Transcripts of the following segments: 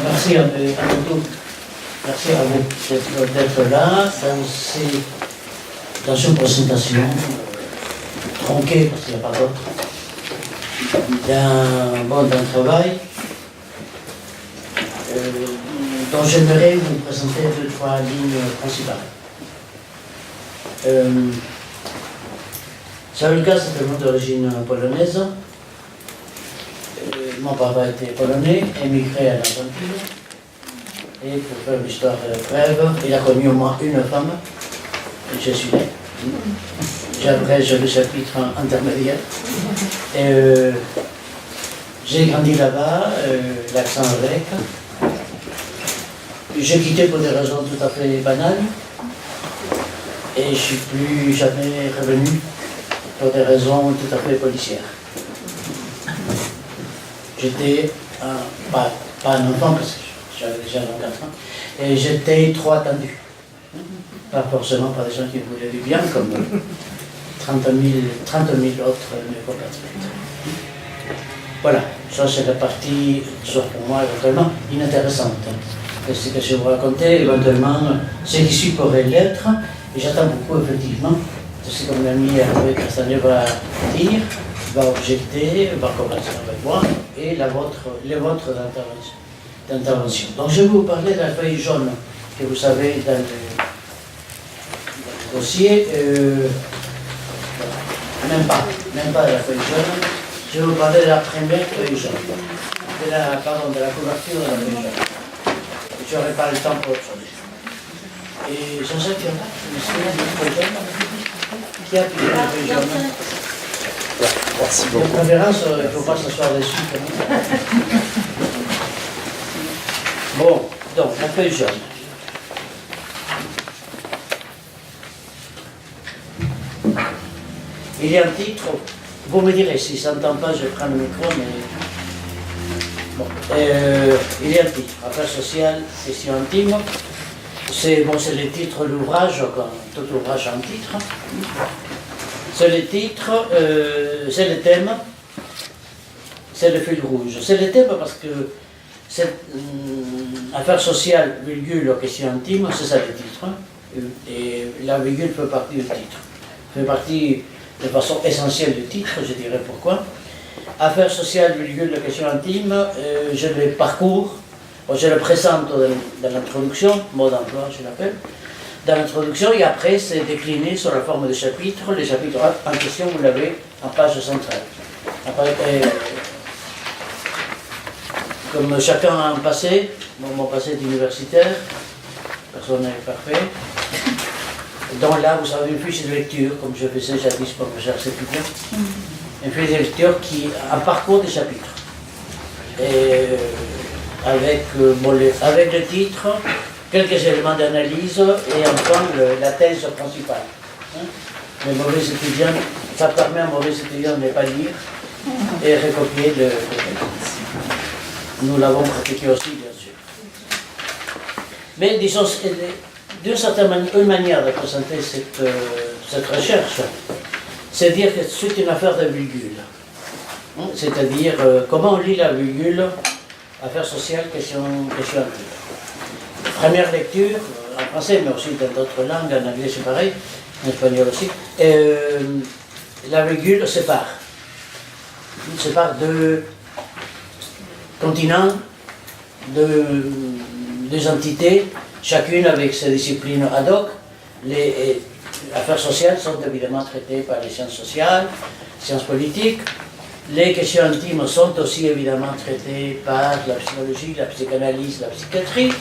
merci à vous. Merci à vous d'être là dans cette présentation tronquée, parce qu'il n'y a pas d'autre, d'un travail dont j'aimerais vous présenter 2-3 lignes principales. Saulka, c'est un nom d'origine polonaise. Mon papa était polonais, émigré à l'Argentine. Et pour faire l'histoire brève, il a connu au moins une femme, et je suis né. J'abrège le chapitre intermédiaire. J'ai grandi là-bas, l'accent grec. J'ai quitté pour des raisons tout à fait banales. Et je ne suis plus jamais revenu pour des raisons tout à fait policières. J'étais pas un enfant, parce que j'avais déjà 24 ans, et j'étais trop attendu. Pas forcément par des gens qui voulaient du bien, comme 30 000 autres mes compatriotes. Voilà, ça c'est la partie, sauf pour moi, éventuellement inintéressante. Et ce que je vais vous raconter, éventuellement, ce qui suit pourrait l'être, et j'attends beaucoup, effectivement, de ce que mon ami Hervé Castanet va dire, va objecter, va commencer avec moi, et les vôtres d'intervention. Donc je vais vous parler de la feuille jaune que vous savez dans le dossier, même pas de la feuille jaune, je vais vous parler de la première feuille jaune, de la couverture de la feuille jaune. Je n'aurai pas le temps pour autre chose. Et Jean-Jacques, il y en a qui me souviennent de la feuille jaune. Qui a pris la feuille jaune? Merci beaucoup. De préférence, il ne faut pas s'asseoir dessus. Bon, donc, la feuille jaune. Il y a un titre, vous me direz, si ça n'entend pas, je prends le micro, mais... Bon, il y a un titre, Affaires sociales, question intime. C'est le titre de l'ouvrage, comme tout ouvrage en titre. C'est le titre, c'est le thème, c'est le fil rouge. C'est le thème parce que c'est affaires sociales, virgule, question intime, c'est ça le titre. Et la virgule fait partie du titre. Fait partie de façon essentielle du titre, je dirais pourquoi. Affaires sociales, virgule, question intime, je le parcours, je le présente dans l'introduction, mot d'emploi je l'appelle, dans l'introduction, et après c'est décliné sur la forme de chapitre. Les chapitres en question, vous l'avez en page centrale. Après, comme chacun a un passé, mon passé est universitaire, personne n'est parfait. Donc là, vous avez une fiche de lecture, comme je faisais jadis pour mes chers étudiants. Une fiche de lecture qui a un parcours des chapitres. Et avec le titre, quelques éléments d'analyse et enfin la thèse principale. Les mauvais étudiants, ça permet à un mauvais étudiant de ne pas lire et recopier le texte. Nous l'avons pratiqué aussi, bien sûr. Mais disons, d'une certaine manière de présenter cette recherche, c'est dire que c'est une affaire de virgule. C'est-à-dire comment on lit la virgule, affaires sociales, question intime. Première lecture, en français, mais aussi dans d'autres langues, en anglais c'est pareil, en espagnol aussi, la virgule sépare deux continents, deux entités, chacune avec ses disciplines ad hoc. Les affaires sociales sont évidemment traitées par les sciences sociales, sciences politiques. Les questions intimes sont aussi évidemment traitées par la psychologie, la psychanalyse, la psychiatrie.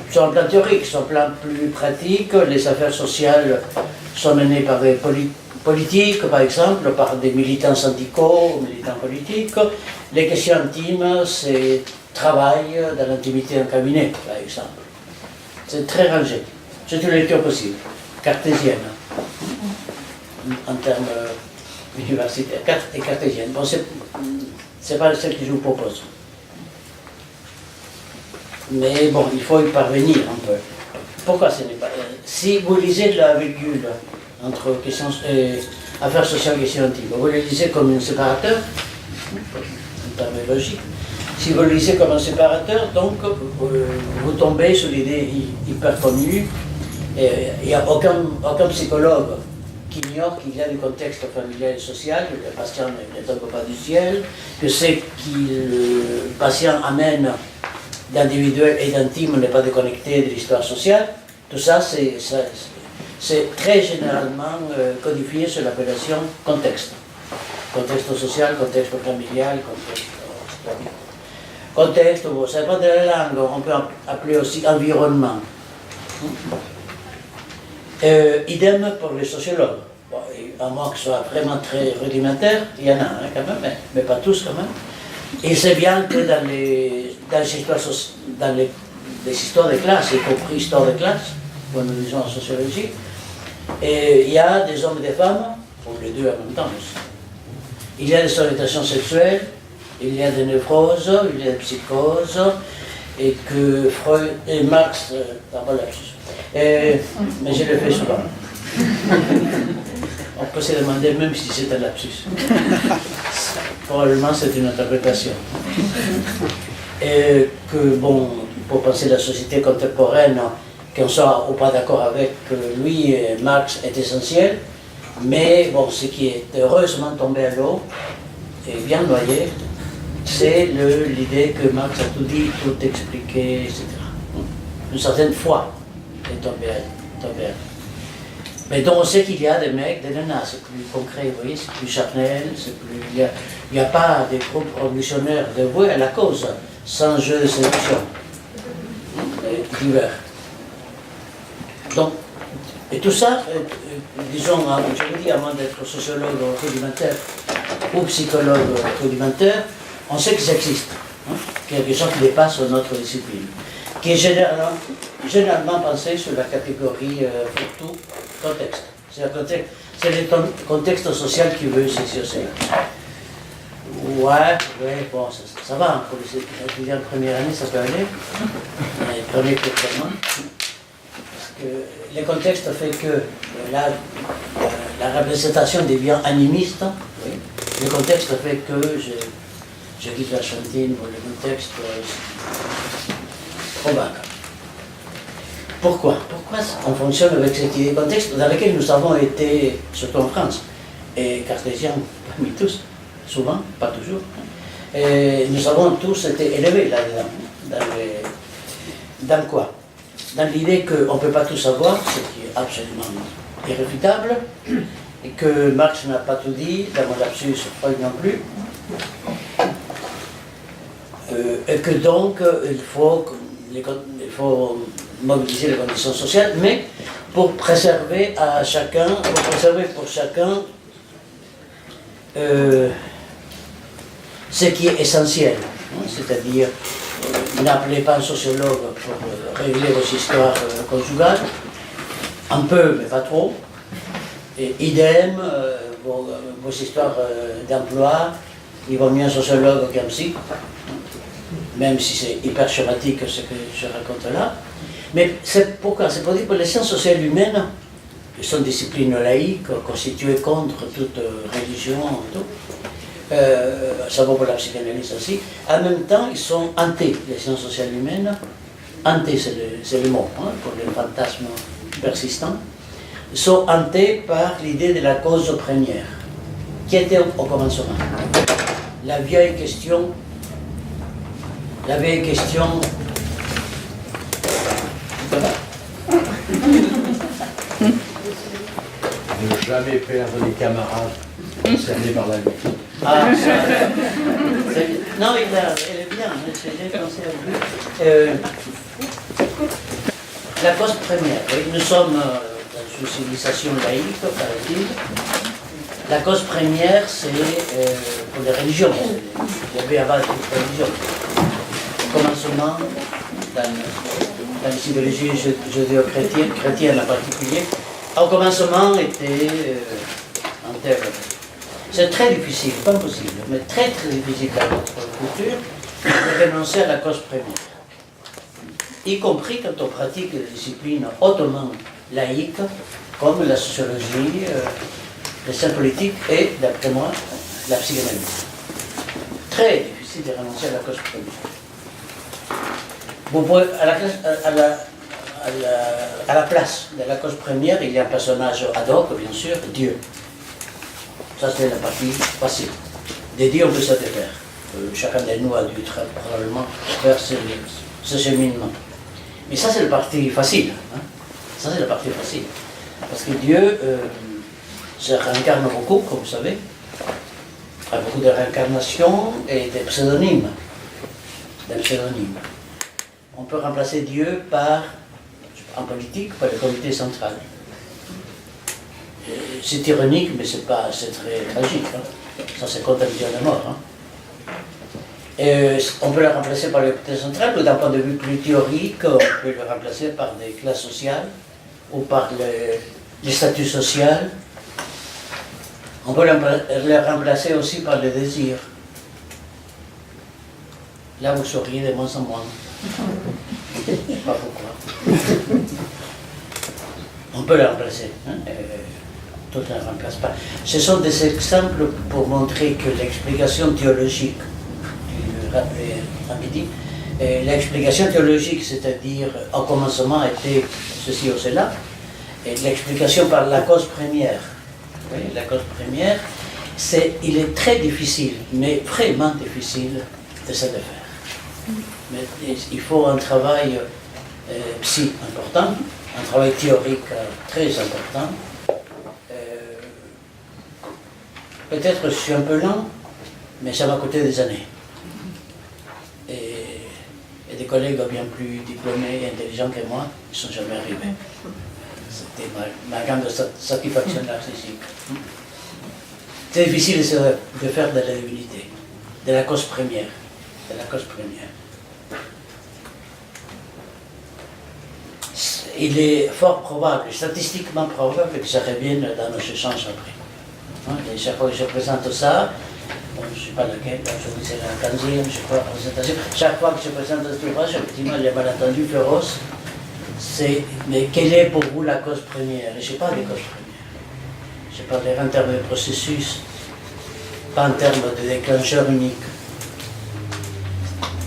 Sur un plan théorique, sur un plan plus pratique, les affaires sociales sont menées par des politiques, par exemple, par des militants syndicaux, militants politiques. Les questions intimes, c'est travail dans l'intimité d'un cabinet, par exemple. C'est très rangé. C'est une lecture possible, cartésienne, en termes universitaires, et cartésienne. Bon, c'est pas celle que je vous propose. Mais bon, il faut y parvenir un peu. Pourquoi ce n'est pas... Si vous lisez la virgule entre questions, affaires sociales et questions intimes, vous le lisez comme un séparateur, en termes logiques. Si vous le lisez comme un séparateur, donc vous tombez sur l'idée hyper connue. Il n'y a aucun psychologue qui ignore qu'il y a du contexte familial et social, que le patient ne tombe pas du ciel, que ce que le patient amène d'individuel et d'intime n'est pas déconnecté de l'histoire sociale. Tout ça, c'est très généralement codifié sur l'appellation contexte. Contexte social, contexte familial, contexte, ça dépend de la langue, on peut appeler aussi environnement. Idem pour les sociologues. Bon, à moins que ce soit vraiment très rudimentaire, il y en a quand même, mais pas tous quand même. Et c'est bien que dans les histoires de classe, y compris histoire de classe, comme nous disons en sociologie, il y a des hommes et des femmes, ou les deux en même temps aussi. Il y a des orientations sexuelles, il y a des névroses, il y a des psychoses, et que Freud et Marx, mais je le fais souvent. On peut se demander même si c'est un lapsus. Probablement c'est une interprétation. Et que, bon, pour penser la société contemporaine, qu'on soit ou pas d'accord avec lui, Marx est essentiel, mais bon, ce qui est heureusement tombé à l'eau et bien noyé, c'est l'idée que Marx a tout dit, tout expliqué, etc. Une certaine foi est tombée à l'eau. Mais donc on sait qu'il y a des mecs, des nanas, c'est plus concret, vous voyez, c'est plus charnel, c'est plus... Il n'y a pas des groupes révolutionnaires dévoués à la cause, sans jeu de séduction, divers. Donc, et tout ça, disons, je vous dis, à moins d'être sociologue rudimentaire ou psychologue rudimentaire, on sait que ça existe, hein, quelque chose qui dépasse notre discipline, qui est généralement pensé sur la catégorie surtout contexte. C'est le contexte social qui veut s'exercer. Ouais, bon, ça va, pour les étudiants de première année, ça peut aller, les premiers examens. Parce que le contexte fait que la représentation devient animiste. Oui. Le contexte fait que je quitte l'Argentine pour le contexte convaincre. Pourquoi on fonctionne avec cette idée de contexte dans laquelle nous avons été, surtout en France, et cartésiens parmi tous, souvent, pas toujours, et nous avons tous été élevés là-dedans. Dans quoi? Dans l'idée qu'on ne peut pas tout savoir, ce qui est absolument irréfutable, et que Marx n'a pas tout dit, dans mon lapsus, Freud non plus, et que donc il faut mobiliser les conditions sociales, mais pour préserver pour chacun ce qui est essentiel, hein, c'est-à-dire n'appelez pas un sociologue pour régler vos histoires conjugales, un peu mais pas trop, et idem vos histoires d'emploi, il vaut mieux un sociologue qu'un psy, même si c'est hyper schématique ce que je raconte là. Mais c'est pourquoi? C'est pour dire que les sciences sociales humaines, qui sont disciplines laïques, constituées contre toute religion, tout, ça vaut pour la psychanalyse aussi, en même temps ils sont hantés, les sciences sociales humaines, hantés c'est le mot, hein, pour les fantasmes persistants, sont hantés par l'idée de la cause première, qui était au commencement. La vieille question Ne jamais perdre les camarades concernés par la vie. Ah, ça, non, elle est bien, j'ai pensé à lui. La cause première, oui, nous sommes dans une civilisation laïque, paraît-il. La cause première, c'est pour les religions. Il y avait avant toute religion. Au commencement, dans la psychologie judéo-chrétienne en particulier, au commencement était en terre. C'est très difficile, pas possible, mais très difficile dans notre culture de renoncer à la cause première. Y compris quand on pratique des disciplines hautement laïques, comme la sociologie, les sciences politiques et, d'après moi, la psychanalyse. Très difficile. difficile de renoncer à la cause première. Vous pouvez, à la place de la cause première, il y a un personnage ad hoc, bien sûr, Dieu. Ça, c'est la partie facile. De Dieu, on peut se défaire. Chacun de nous a dû probablement faire ce cheminement. Mais ça, c'est la partie facile. Hein? Ça, c'est la partie facile. Parce que Dieu se réincarne beaucoup, comme vous savez. Il y a beaucoup de réincarnations et de pseudonymes. On peut remplacer Dieu par, en politique, par le comité central. C'est ironique, mais c'est très tragique. Hein. Ça, c'est contre la vie de mort. Hein. On peut le remplacer par le comité central, ou d'un point de vue plus théorique, on peut le remplacer par des classes sociales, ou par les statuts sociaux. On peut le remplacer aussi par le désir. Là, vous souriez de moins en moins. Je ne sais pas pourquoi. On peut le remplacer. Hein? Tout ne remplace pas. Ce sont des exemples pour montrer que l'explication théologique, tu rappelais à midi, l'explication théologique, c'est-à-dire au commencement était ceci ou cela, et l'explication par la cause première. Oui, la cause première, il est très difficile, mais vraiment difficile de se défaire. Mais il faut un travail psy important, un travail théorique très important. Peut-être je suis un peu lent, mais ça m'a coûté des années. Et des collègues bien plus diplômés et intelligents que moi ne sont jamais arrivés. C'était ma grande satisfaction narcissique. C'est difficile de faire de la divinité, de la cause première. De la cause première. Il est fort probable, statistiquement probable, que ça revienne dans nos échanges après. Hein, et chaque fois que je présente ça, bon, je ne sais pas laquelle, aujourd'hui c'est la 15e, je crois, présentation. Chaque fois que je présente cet ouvrage, effectivement, il y a malentendu féroce. C'est, mais quelle est pour vous la cause première? Et je parle des causes premières. Je parle en termes de processus, pas en termes de déclencheur unique.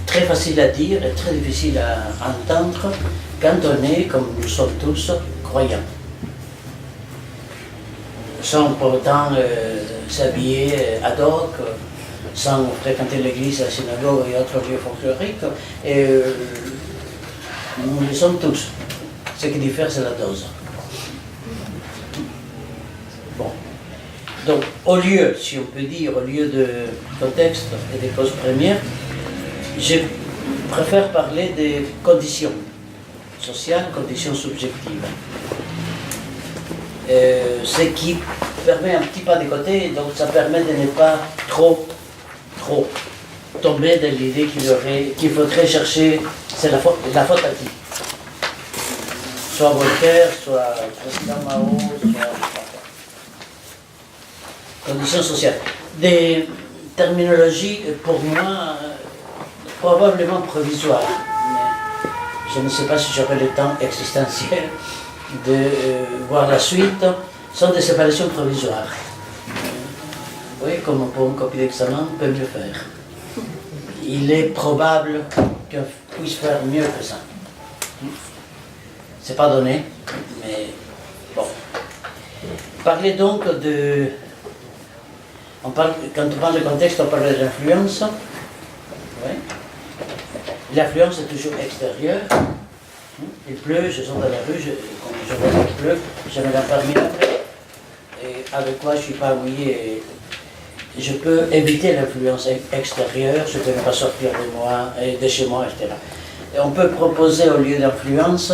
Très facile à dire et très difficile à entendre quand on est, comme nous sommes tous, croyants. Sans pour autant s'habiller ad hoc, sans fréquenter l'église, la synagogue et autres lieux folkloriques. Et nous le sommes tous. Ce qui diffère, c'est la dose. Bon. Donc, au lieu, si on peut dire, au lieu de contexte et des causes premières, je préfère parler des conditions sociales, conditions subjectives. Ce qui permet un petit pas de côté, donc ça permet de ne pas trop tomber dans l'idée qu'il faudrait chercher, c'est la faute à qui? Soit Voltaire, soit président Mao, soit... Conditions sociales. Des terminologies, pour moi, probablement provisoires. Mais je ne sais pas si j'aurai le temps existentiel de voir la suite. Sont des séparations provisoires. Oui, comme pour une copie d'examen, on peut mieux faire. Il est probable qu'on puisse faire mieux que ça. C'est pas donné, mais bon. Parler donc de... quand on parle de contexte, on parle de l'influence. Oui. L'influence est toujours extérieure. Il pleut, je sors dans la rue, quand je vois qu'il pleut, je me l'impermets après. Et avec quoi je ne suis pas mouillé. Je peux éviter l'influence extérieure, je ne peux pas sortir de moi, de chez moi, etc. Et on peut proposer au lieu d'influence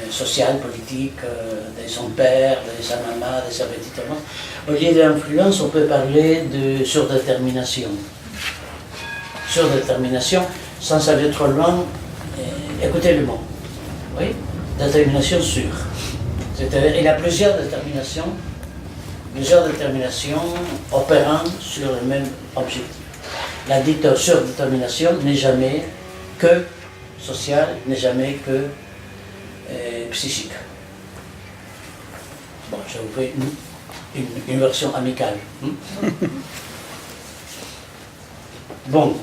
sociale, politique, de son père, de sa maman, de sa petite maman, au lieu d'influence, on peut parler de surdétermination. Surdétermination, sans aller trop loin, écoutez le mot. Oui, détermination sûre. C'est-à-dire, il y a plusieurs déterminations opérant sur le même objectif. La dite surdétermination n'est jamais que sociale, n'est jamais que psychique. Bon, je vous fais une version amicale. Bon.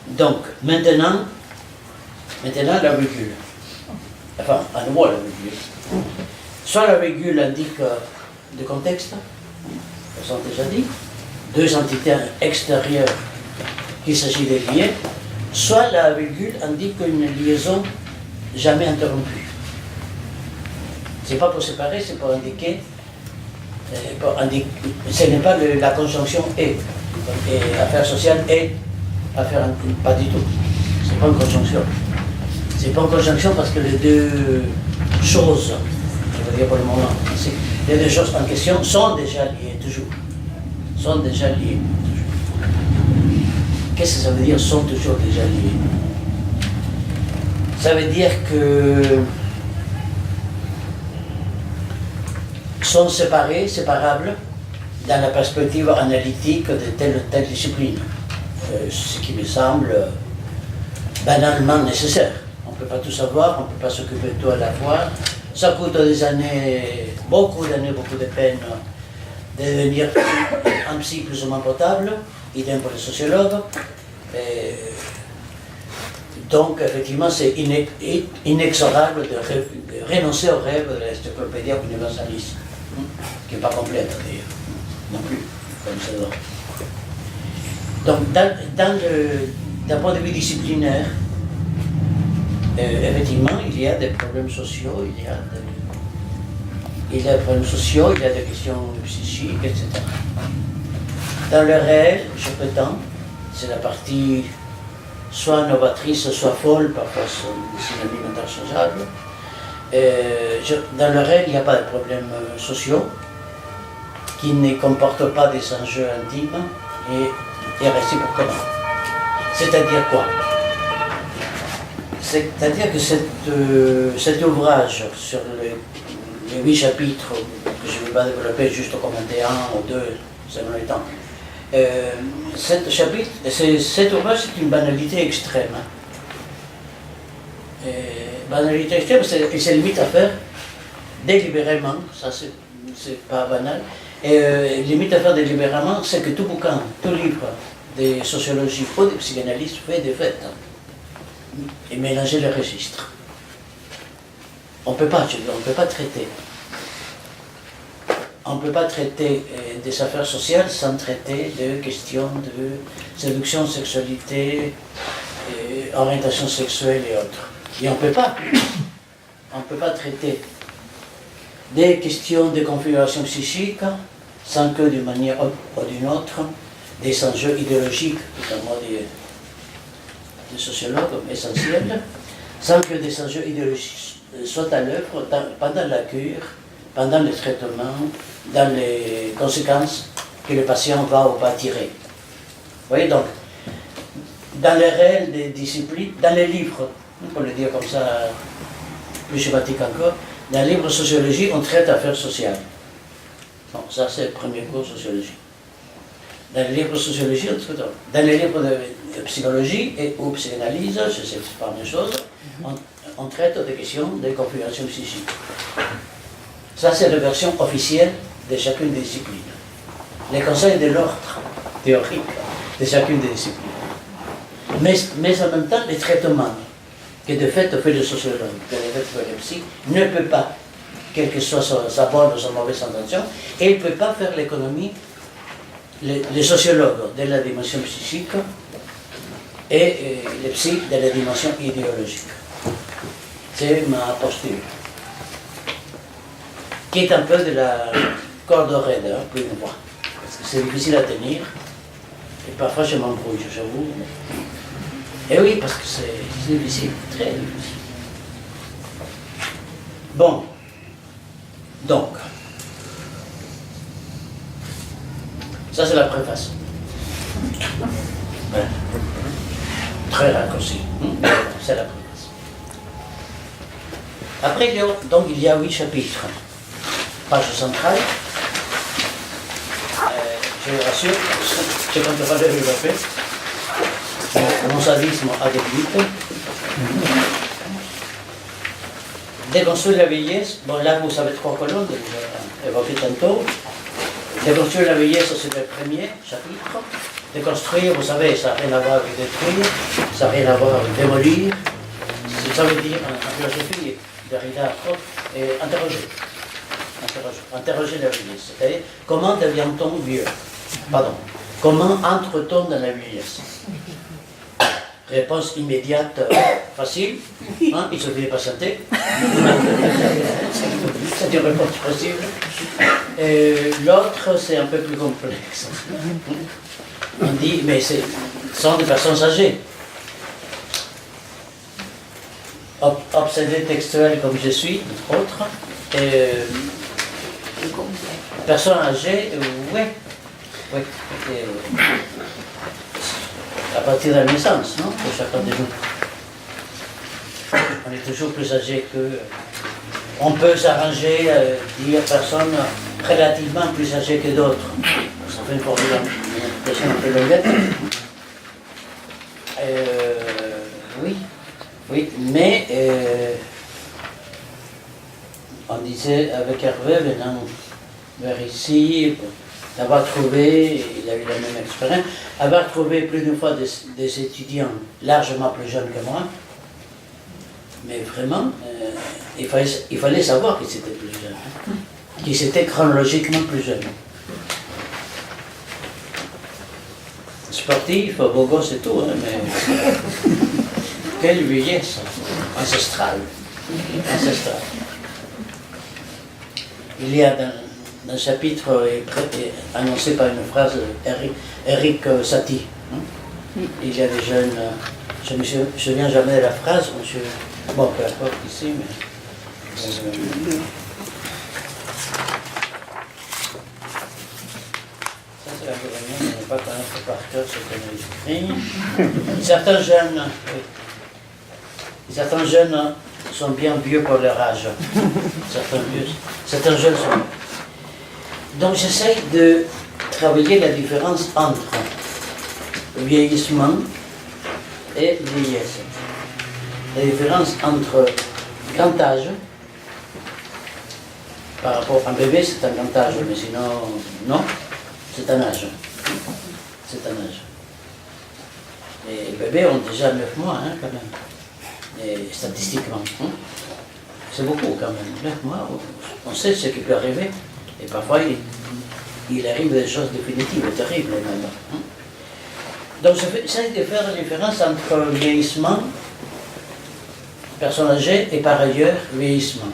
Donc, maintenant la virgule. Enfin, à nouveau la virgule. Soit la virgule indique le contexte, nous avons déjà dit, deux entités extérieures qu'il s'agit de lier, soit la virgule indique une liaison jamais interrompue. Ce n'est pas pour séparer, c'est pour indiquer, ce n'est pas la conjonction et affaire sociale et affaire pas du tout. C'est pas une conjonction. C'est pas une conjonction parce que les deux choses, je veux dire pour le moment, les deux choses en question sont déjà liées toujours. Sont déjà liées toujours. Qu'est-ce que ça veut dire sont toujours déjà liées? Ça veut dire que sont séparés, séparables dans la perspective analytique de telle ou telle discipline. Ce qui me semble banalement nécessaire. On ne peut pas tout savoir, on ne peut pas s'occuper de tout à la fois. Ça coûte des années, beaucoup de peine de devenir un psy plus ou moins potable, idem pour les sociologues. Donc, effectivement, c'est inexorable de renoncer au rêve de l'encyclopédie universaliste, qui n'est pas complète d'ailleurs, non plus, comme c'est là. Donc, d'un point de vue disciplinaire, effectivement, il y a des problèmes sociaux, il y a des questions psychiques, etc. Dans le réel, je prétends, c'est la partie soit novatrice, soit folle, parfois c'est synonyme interchangeable. Dans le réel, il n'y a pas de problèmes sociaux qui ne comportent pas des enjeux intimes et réciproquement. C'est-à-dire quoi? C'est-à-dire que cet ouvrage sur les 8 chapitres, que je ne vais pas développer, juste commenter un ou deux, selon le temps, cet ouvrage, c'est une banalité extrême. Banalité extrême, il se limite à faire délibérément, ça c'est pas banal, limite à faire délibérément, c'est que tout bouquin, tout livre de sociologie ou de psychanalyse fait des faits et mélanger les registres. On ne peut pas traiter. On ne peut pas traiter des affaires sociales sans traiter de questions de séduction, sexualité, orientation sexuelle et autres. Et on ne peut pas traiter des questions de configuration psychique sans que d'une manière ou d'une autre, des enjeux idéologiques, notamment des sociologues essentiels, sans que des enjeux idéologiques soient à l'œuvre pendant la cure, pendant le traitement, dans les conséquences que le patient va ou va tirer. Vous voyez donc, dans les réels des disciplines, dans les livres, pour le dire comme ça, plus schématique encore, dans les livres de sociologie, on traite d'affaires sociales. Bon, ça c'est le premier cours de sociologie. Dans les livres de sociologie, dans les livres de psychologie et ou psychanalyse, je sais pas la même chose, on traite des questions de configuration psychique. Ça, c'est la version officielle de chacune des disciplines. Les conseils de l'ordre théorique de chacune des disciplines. Mais en même temps, les traitements que de fait fait le sociologue, que de fait fait le psy, ne peut pas, quelle que soit sa bonne ou sa mauvaise intention, et il ne peut pas faire l'économie, les sociologues de la dimension psychique et les psy de la dimension idéologique. C'est ma posture, qui est un peu de la corde raide, pour une fois, parce que c'est difficile à tenir, et parfois je m'embrouille, j'avoue. Et oui, parce que c'est difficile, très difficile. Bon, donc, ça c'est la préface. Voilà. Très raccourci, c'est la préface. Après, il y a 8 chapitres. Page centrale. Je vous rassure, je ne compte pas le développer. Mon sadisme avec 8. Déconstruire la vieillesse. Bon, là, vous savez 3 colonnes, que j'ai évoquées tantôt. Déconstruire la vieillesse, c'est le premier chapitre. Déconstruire, vous savez, ça n'a rien à voir avec détruire, ça n'a rien à voir avec démolir. Ça veut dire, en philosophie, Derrida, interroger. Interroger la vieillesse. C'est-à-dire, comment devient-on vieux? Pardon. Comment entre-t-on dans la vieillesse? Réponse immédiate, facile. Hein, il suffit de patienter. C'est une réponse possible. L'autre, c'est un peu plus complexe. On dit, mais ce sont des personnes âgées. Obsédé textuel comme je suis, entre autres. Personnes âgées, oui. À partir de la naissance, non? De chacun de nous. On est toujours plus âgé que. On peut s'arranger, dire personnes relativement plus âgées que d'autres. Ça fait une expression un peu longuette. Oui, mais on disait avec Hervé, venant vers ici, d'avoir trouvé, il a eu la même expérience, avoir trouvé plus d'une fois des étudiants largement plus jeunes que moi, mais vraiment, il fallait savoir qu'ils étaient plus jeunes, qu'ils étaient chronologiquement plus jeunes. Sportif, beau gosse et tout, hein, mais quelle vieillesse ancestrale. Il y a dans un chapitre annoncé par une phrase Eric Satie. Il y a des jeunes, je ne me souviens jamais de la phrase, bon, peu importe ici, mais. Ça, c'est la gouvernement, on n'est pas connaître par cœur ce qu'on a écrit. Certains jeunes sont bien vieux pour leur âge. Certains jeunes sont. Donc j'essaie de travailler la différence entre vieillissement et vieillesse. La différence entre grand âge, par rapport à un bébé, c'est un grand âge, mais sinon, non, c'est un âge. C'est un âge. Et les bébés ont déjà 9 mois, hein, quand même. Et statistiquement. Hein. C'est beaucoup, quand même. 9 mois, on sait ce qui peut arriver. Et parfois, il arrive des choses définitives, terribles même. Hein. Donc, j'essaie de faire la différence entre vieillissement, personne âgée, et par ailleurs, vieillissement.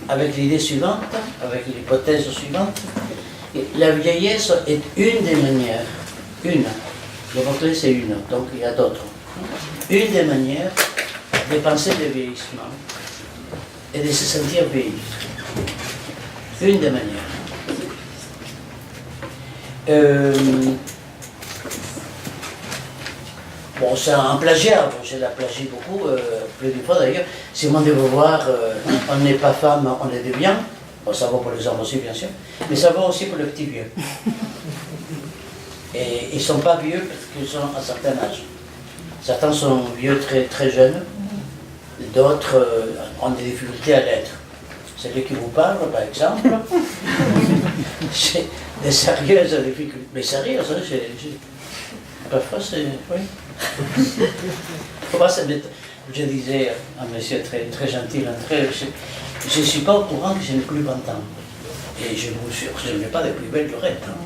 Avec l'idée suivante, avec l'hypothèse suivante, la vieillesse est une des manières, le mot-clé c'est une, donc il y a d'autres. Une des manières de penser le vieillissement et de se sentir vieillir. Une des manières. Bon, c'est un plagiat, je la plagie beaucoup, plus d'une fois d'ailleurs. Si on devait voir, on n'est pas femme, on le devient. Bon, ça vaut pour les hommes aussi, bien sûr, mais ça vaut aussi pour les petits vieux. Et ils ne sont pas vieux parce qu'ils sont à un certain âge. Certains sont vieux très, très jeunes, d'autres ont des difficultés à l'être. Celui qui vous parle, par exemple, j'ai des sérieuses difficultés. Mais sérieuses, hein, parfois c'est. Oui. Je disais à un monsieur très, très gentil, je ne suis pas au courant que je n'ai plus 20 ans. Et je vous jure, je n'ai pas de plus belle lorette. Hein.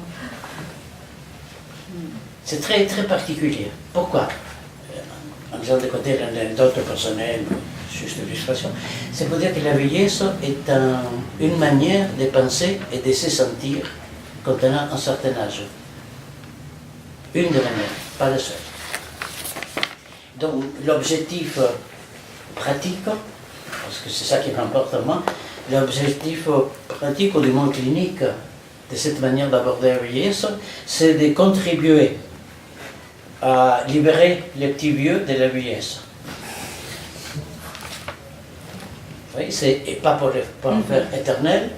C'est très, très particulier. Pourquoi? En disant de côté l'anecdote personnelle, juste l'illustration, c'est pour dire que la vieillesse est une manière de penser et de se sentir quand on a un certain âge. Une des manières, pas la seule. Donc l'objectif pratique, parce que c'est ça qui m'importe à moi, l'objectif pratique ou du moins clinique de cette manière d'aborder la vieillesse, c'est de contribuer à libérer les petits vieux de la vieillesse. Oui, et pas pour en faire éternel,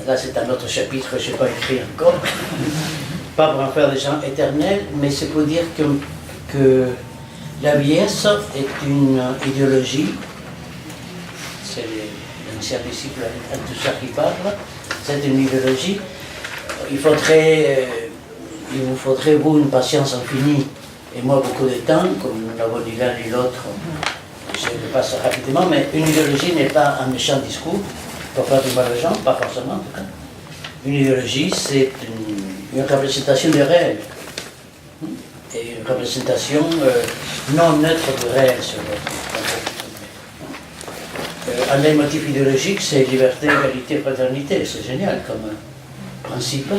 là c'est un autre chapitre que je n'ai pas écrit encore, pas pour en faire des gens éternels, mais c'est pour dire que la vieillesse est une idéologie, c'est l'ancien disciple Althusser qui parle, c'est une idéologie. Il faudrait il vous faudrait, vous, une patience infinie et moi beaucoup de temps, comme nous n'avons ni l'un ni l'autre. Je le passe rapidement, mais une idéologie n'est pas un méchant discours pour faire du mal aux gens, pas forcément en tout cas. Une idéologie, c'est une représentation du réel. Et une représentation non neutre du réel sur un leitmotiv idéologique, c'est liberté, égalité, fraternité. C'est génial comme principe.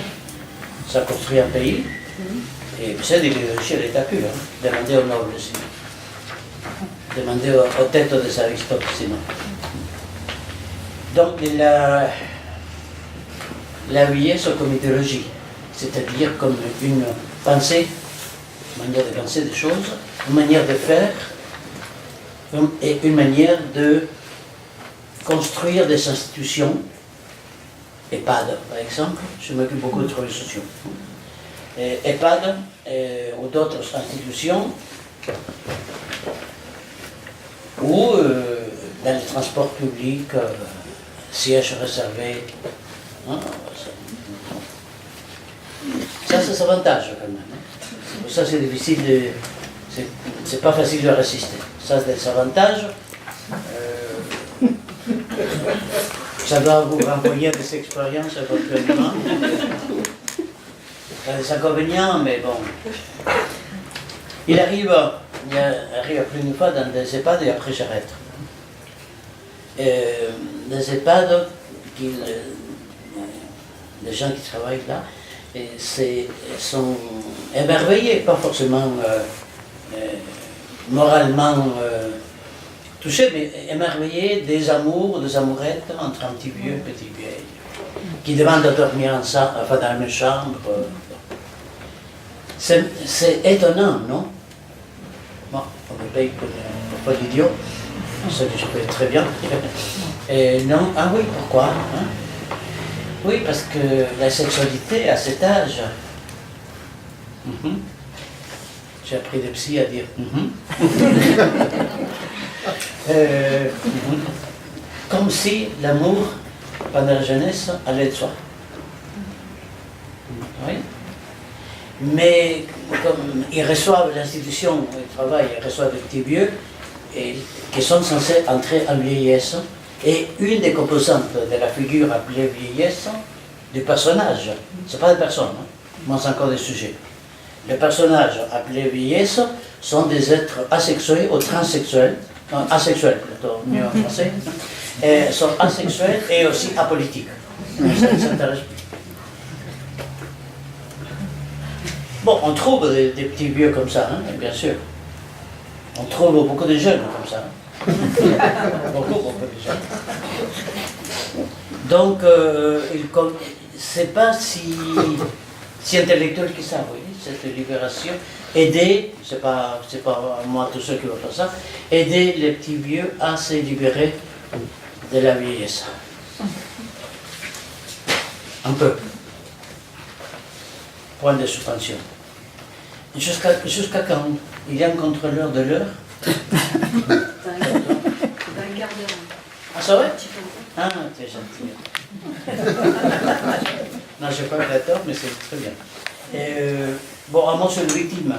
Ça construit un pays. Et c'est l'idéologie à l'état pur. Demandez aux nobles aussi. Demandez aux têtes des Aristotes, sinon. Donc, la vieillesse comme idéologie, c'est-à-dire comme une pensée, une manière de penser des choses, une manière de faire et une manière de construire des institutions, EHPAD par exemple, je m'occupe beaucoup de travaux sociaux. EHPAD ou d'autres institutions ou dans les transports publics, sièges réservés. Hein, ça, c'est avantage quand même. Hein. Ça, c'est difficile de. C'est pas facile de résister. Ça, c'est des avantages. Ça doit vous renvoyer des expériences éventuellement. Il y a des inconvénients, mais bon. Il arrive plus d'une fois dans des EHPAD et après j'arrête. Des EHPAD, les gens qui travaillent là, sont émerveillés, pas forcément moralement touchés, mais émerveillés des amours, des amourettes entre un petit vieux et un petit vieil, qui demandent de dormir ensemble, enfin dans la même chambre. C'est étonnant, non? Bon, on me paye pour pas l'idiot, ce que je fais très bien. Et non, ah oui, pourquoi hein? Oui, parce que la sexualité à cet âge, j'ai appris des psys à dire comme si l'amour, pendant la jeunesse, allait de soi. Oui. Mais comme ils reçoivent l'institution où ils travaillent, ils reçoivent des petits vieux qui sont censés entrer en vieillesse. Et une des composantes de la figure appelée vieillesse, du personnage, ce n'est pas des personnes, hein, mais c'est encore des sujets. Les personnages appelés vieillesse sont des êtres asexués ou transsexuels, asexuels plutôt, mieux en français, et sont asexuels et aussi apolitiques. Ça ne s'intéresse plus. Bon, on trouve des petits vieux comme ça, hein, bien sûr. On trouve beaucoup de jeunes comme ça. Hein. beaucoup de jeunes. Donc, c'est pas si intellectuel que ça, oui, cette libération. Aider, c'est pas moi tous ceux qui vont faire ça, aider les petits vieux à se libérer de la vieillesse. Un peu. Point de suspension. Jusqu'à quand? Il y a un contrôleur de l'heure? Dans un quart d'heure. Ah, ça va? Ah, t'es gentil. Non, je n'ai pas la tort, mais c'est très bien. Bon, un mot sur les victimes.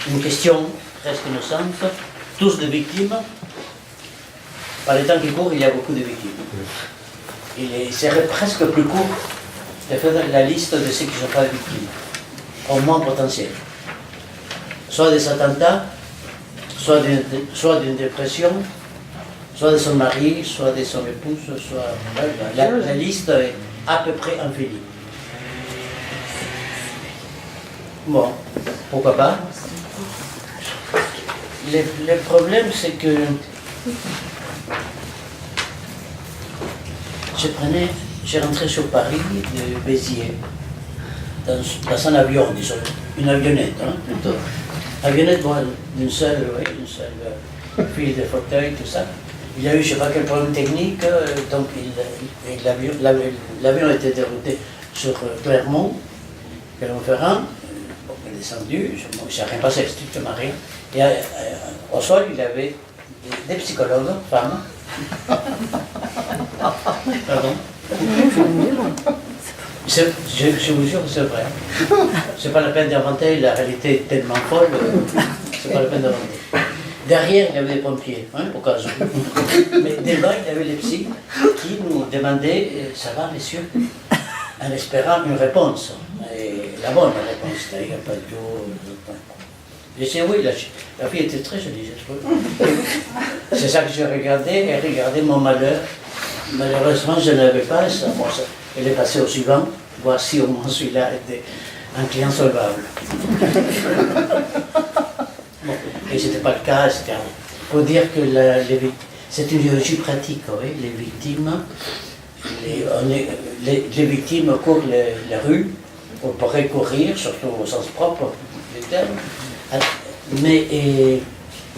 Une question presque innocente. Tous des victimes. Par les temps qui courent, il y a beaucoup de victimes. Il serait presque plus court de faire la liste de ceux qui ne sont pas victimes, au moins potentiels. Soit des attentats, soit d'une dépression, soit de son mari, soit de son épouse, soit... La liste est à peu près infinie. Bon, pourquoi pas. Le problème, c'est que j'ai rentré sur Paris de Béziers, dans un avion, disons, une avionnette, hein, plutôt. Avionnette, bon, d'une seule file de fauteuil, tout ça. Il y a eu, je ne sais pas quel problème technique, donc l'avion a été dérouté sur Clermont, Clermont-Ferrand. Bon, il est descendu, il ne s'est rien passé, strictement rien. Et au sol, il y avait des psychologues, femmes. Pardon. Je vous jure que c'est vrai. C'est pas la peine d'inventer, la réalité est tellement folle, c'est pas la peine d'inventer. Derrière, il y avait des pompiers, hein, au cas où. Mais devant, il y avait les psys qui nous demandaient ça va, messieurs, en espérant une réponse. Et la bonne réponse, c'est-à-dire pas de jour. J'ai dit oui, la fille était très jolie, j'ai trouvé. C'est ça que j'ai regardé, et regardé mon malheur. Malheureusement, je n'avais pas ça. Bon, ça. Elle est passée au suivant. Voici au moins celui-là était un client solvable. Bon, et ce n'était pas le cas, etc. Il faut dire que c'est une idéologie pratique, oui. Les victimes, les victimes courent les rues, on pourrait courir, surtout au sens propre du terme. Mais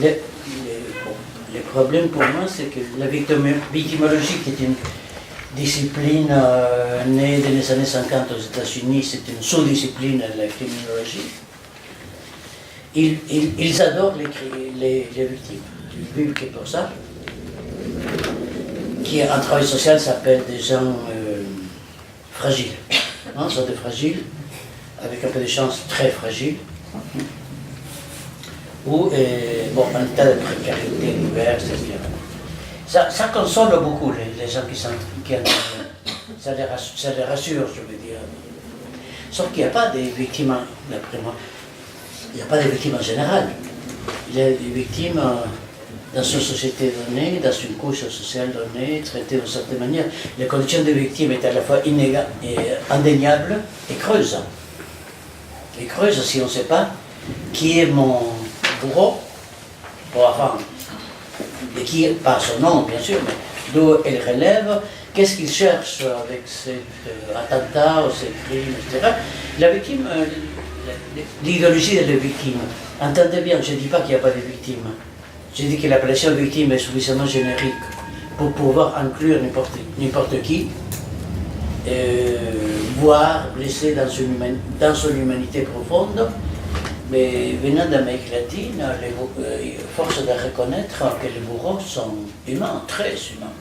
le problème pour moi, c'est que la victimologie, qui est une discipline née dans les années 50 aux États-Unis, c'est une sous-discipline de la criminologie. Ils adorent les victimes. Ils vivent que pour ça. Qui un travail social s'appelle des gens fragiles. Hein, sont des fragiles, avec un peu de chance très fragiles. Ou un état de précarité diverse, etc. Ça console beaucoup les gens qui interviennent. Ça les rassure, je veux dire. Sauf qu'il n'y a pas des victimes, d'après moi, il n'y a pas de victimes en général. Il y a des victimes dans une société donnée, dans une couche sociale donnée, traitées d'une certaine manière. Les conditions des victimes est à la fois indéniables et creuses. Et creuses si on ne sait pas qui est mon bourreau, et qui, par son nom bien sûr, mais d'où elle relève, qu'est-ce qu'il cherche avec cet attentat ou ces crimes, etc. La victime, l'idéologie de la victime, entendez bien, je ne dis pas qu'il n'y a pas de victimes. Je dis que l'appellation victime est suffisamment générique pour pouvoir inclure n'importe qui, voire blessé dans son humanité profonde. Mais venant d'Amérique latine, force de reconnaître que les bourreaux sont humains, très humains,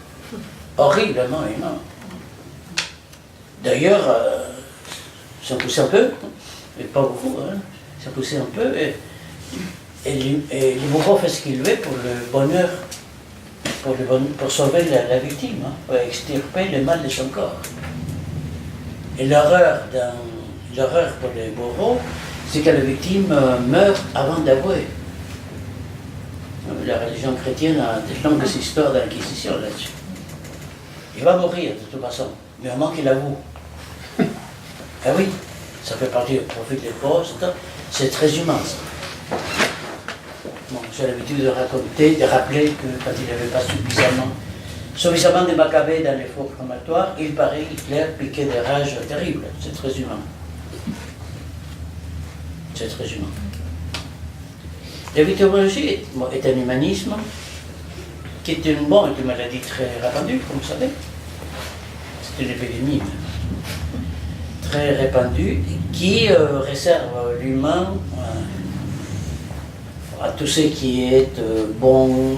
horriblement humains. D'ailleurs, ça poussé un peu, mais pas beaucoup, hein, ça poussé un peu, et le bourreau fait ce qu'il veut pour le bonheur, pour sauver la victime, hein, pour extirper le mal de son corps. Et l'horreur pour les bourreaux, c'est que la victime meurt avant d'avouer. La religion chrétienne a de longues histoires d'inquisition là-dessus. Il va mourir de toute façon, mais au moins qu'il avoue. Ah oui, ça fait partie du profil des postes, c'est très humain ça. Bon, j'ai l'habitude de rappeler que quand il n'avait pas suffisamment de Maccabées dans les fours crématoires, il paraît Hitler piquait des rages terribles, c'est très humain. C'est très humain. La victimologie est un humanisme qui est une maladie très répandue, comme vous savez. C'est une épidémie très répandue qui réserve l'humain à tout ce qui est bon,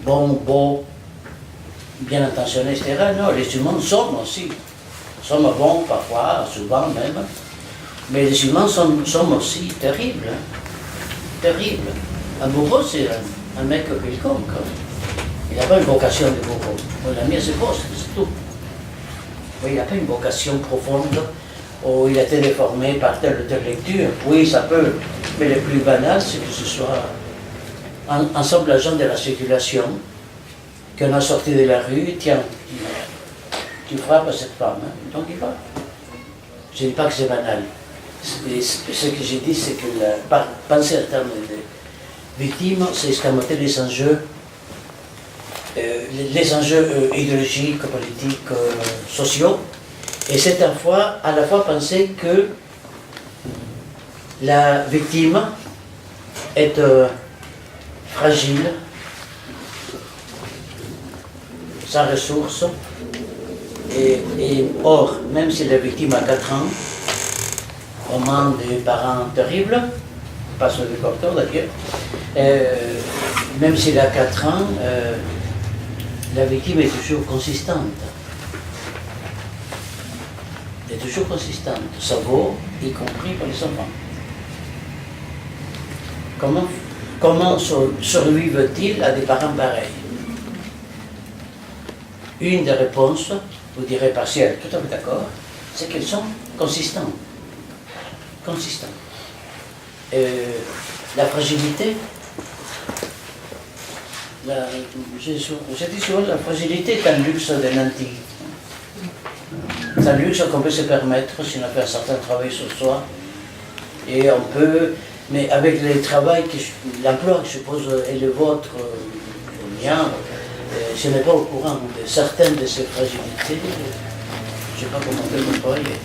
beau, bien intentionné, etc. Non, les humains sommes bons parfois, souvent même. Mais les humains sont aussi terribles. Hein? Terribles. Un bourreau, c'est un mec quelconque. Il n'a pas une vocation de bourreau. La mienne, c'est poste, c'est tout. Oui, il n'a pas une vocation profonde où il a été déformé par telle ou telle lecture. Oui, ça peut. Mais le plus banal, c'est que ce soit un simple agent de la circulation qu'on a sorti de la rue. Tiens, tu frappes à cette femme. Hein? Donc il va. Je ne dis pas que c'est banal. Ce que j'ai dit, c'est que penser en termes de victimes, c'est escamoter les enjeux idéologiques, politiques, sociaux. Et c'est à la fois penser que la victime est fragile, sans ressources, et or, même si la victime a 4 ans, au moins des parents terribles, pas sur le corps d'ailleurs, même s'il a 4 ans, la victime est toujours consistante. est toujours consistante. Ça vaut y compris pour les enfants. Comment survivent-ils à des parents pareils? Une des réponses, vous direz partielle, tout à fait d'accord, c'est qu'ils sont consistants. Consistants. La fragilité, je dis souvent, la fragilité est un luxe des nantis. C'est un luxe qu'on peut se permettre si on a fait un certain travail sur soi. Et on peut, mais avec l'emploi que je suppose est le vôtre, le mien, je n'ai pas au courant de certaines de ces fragilités. Je ne sais pas comment on peut l'employer.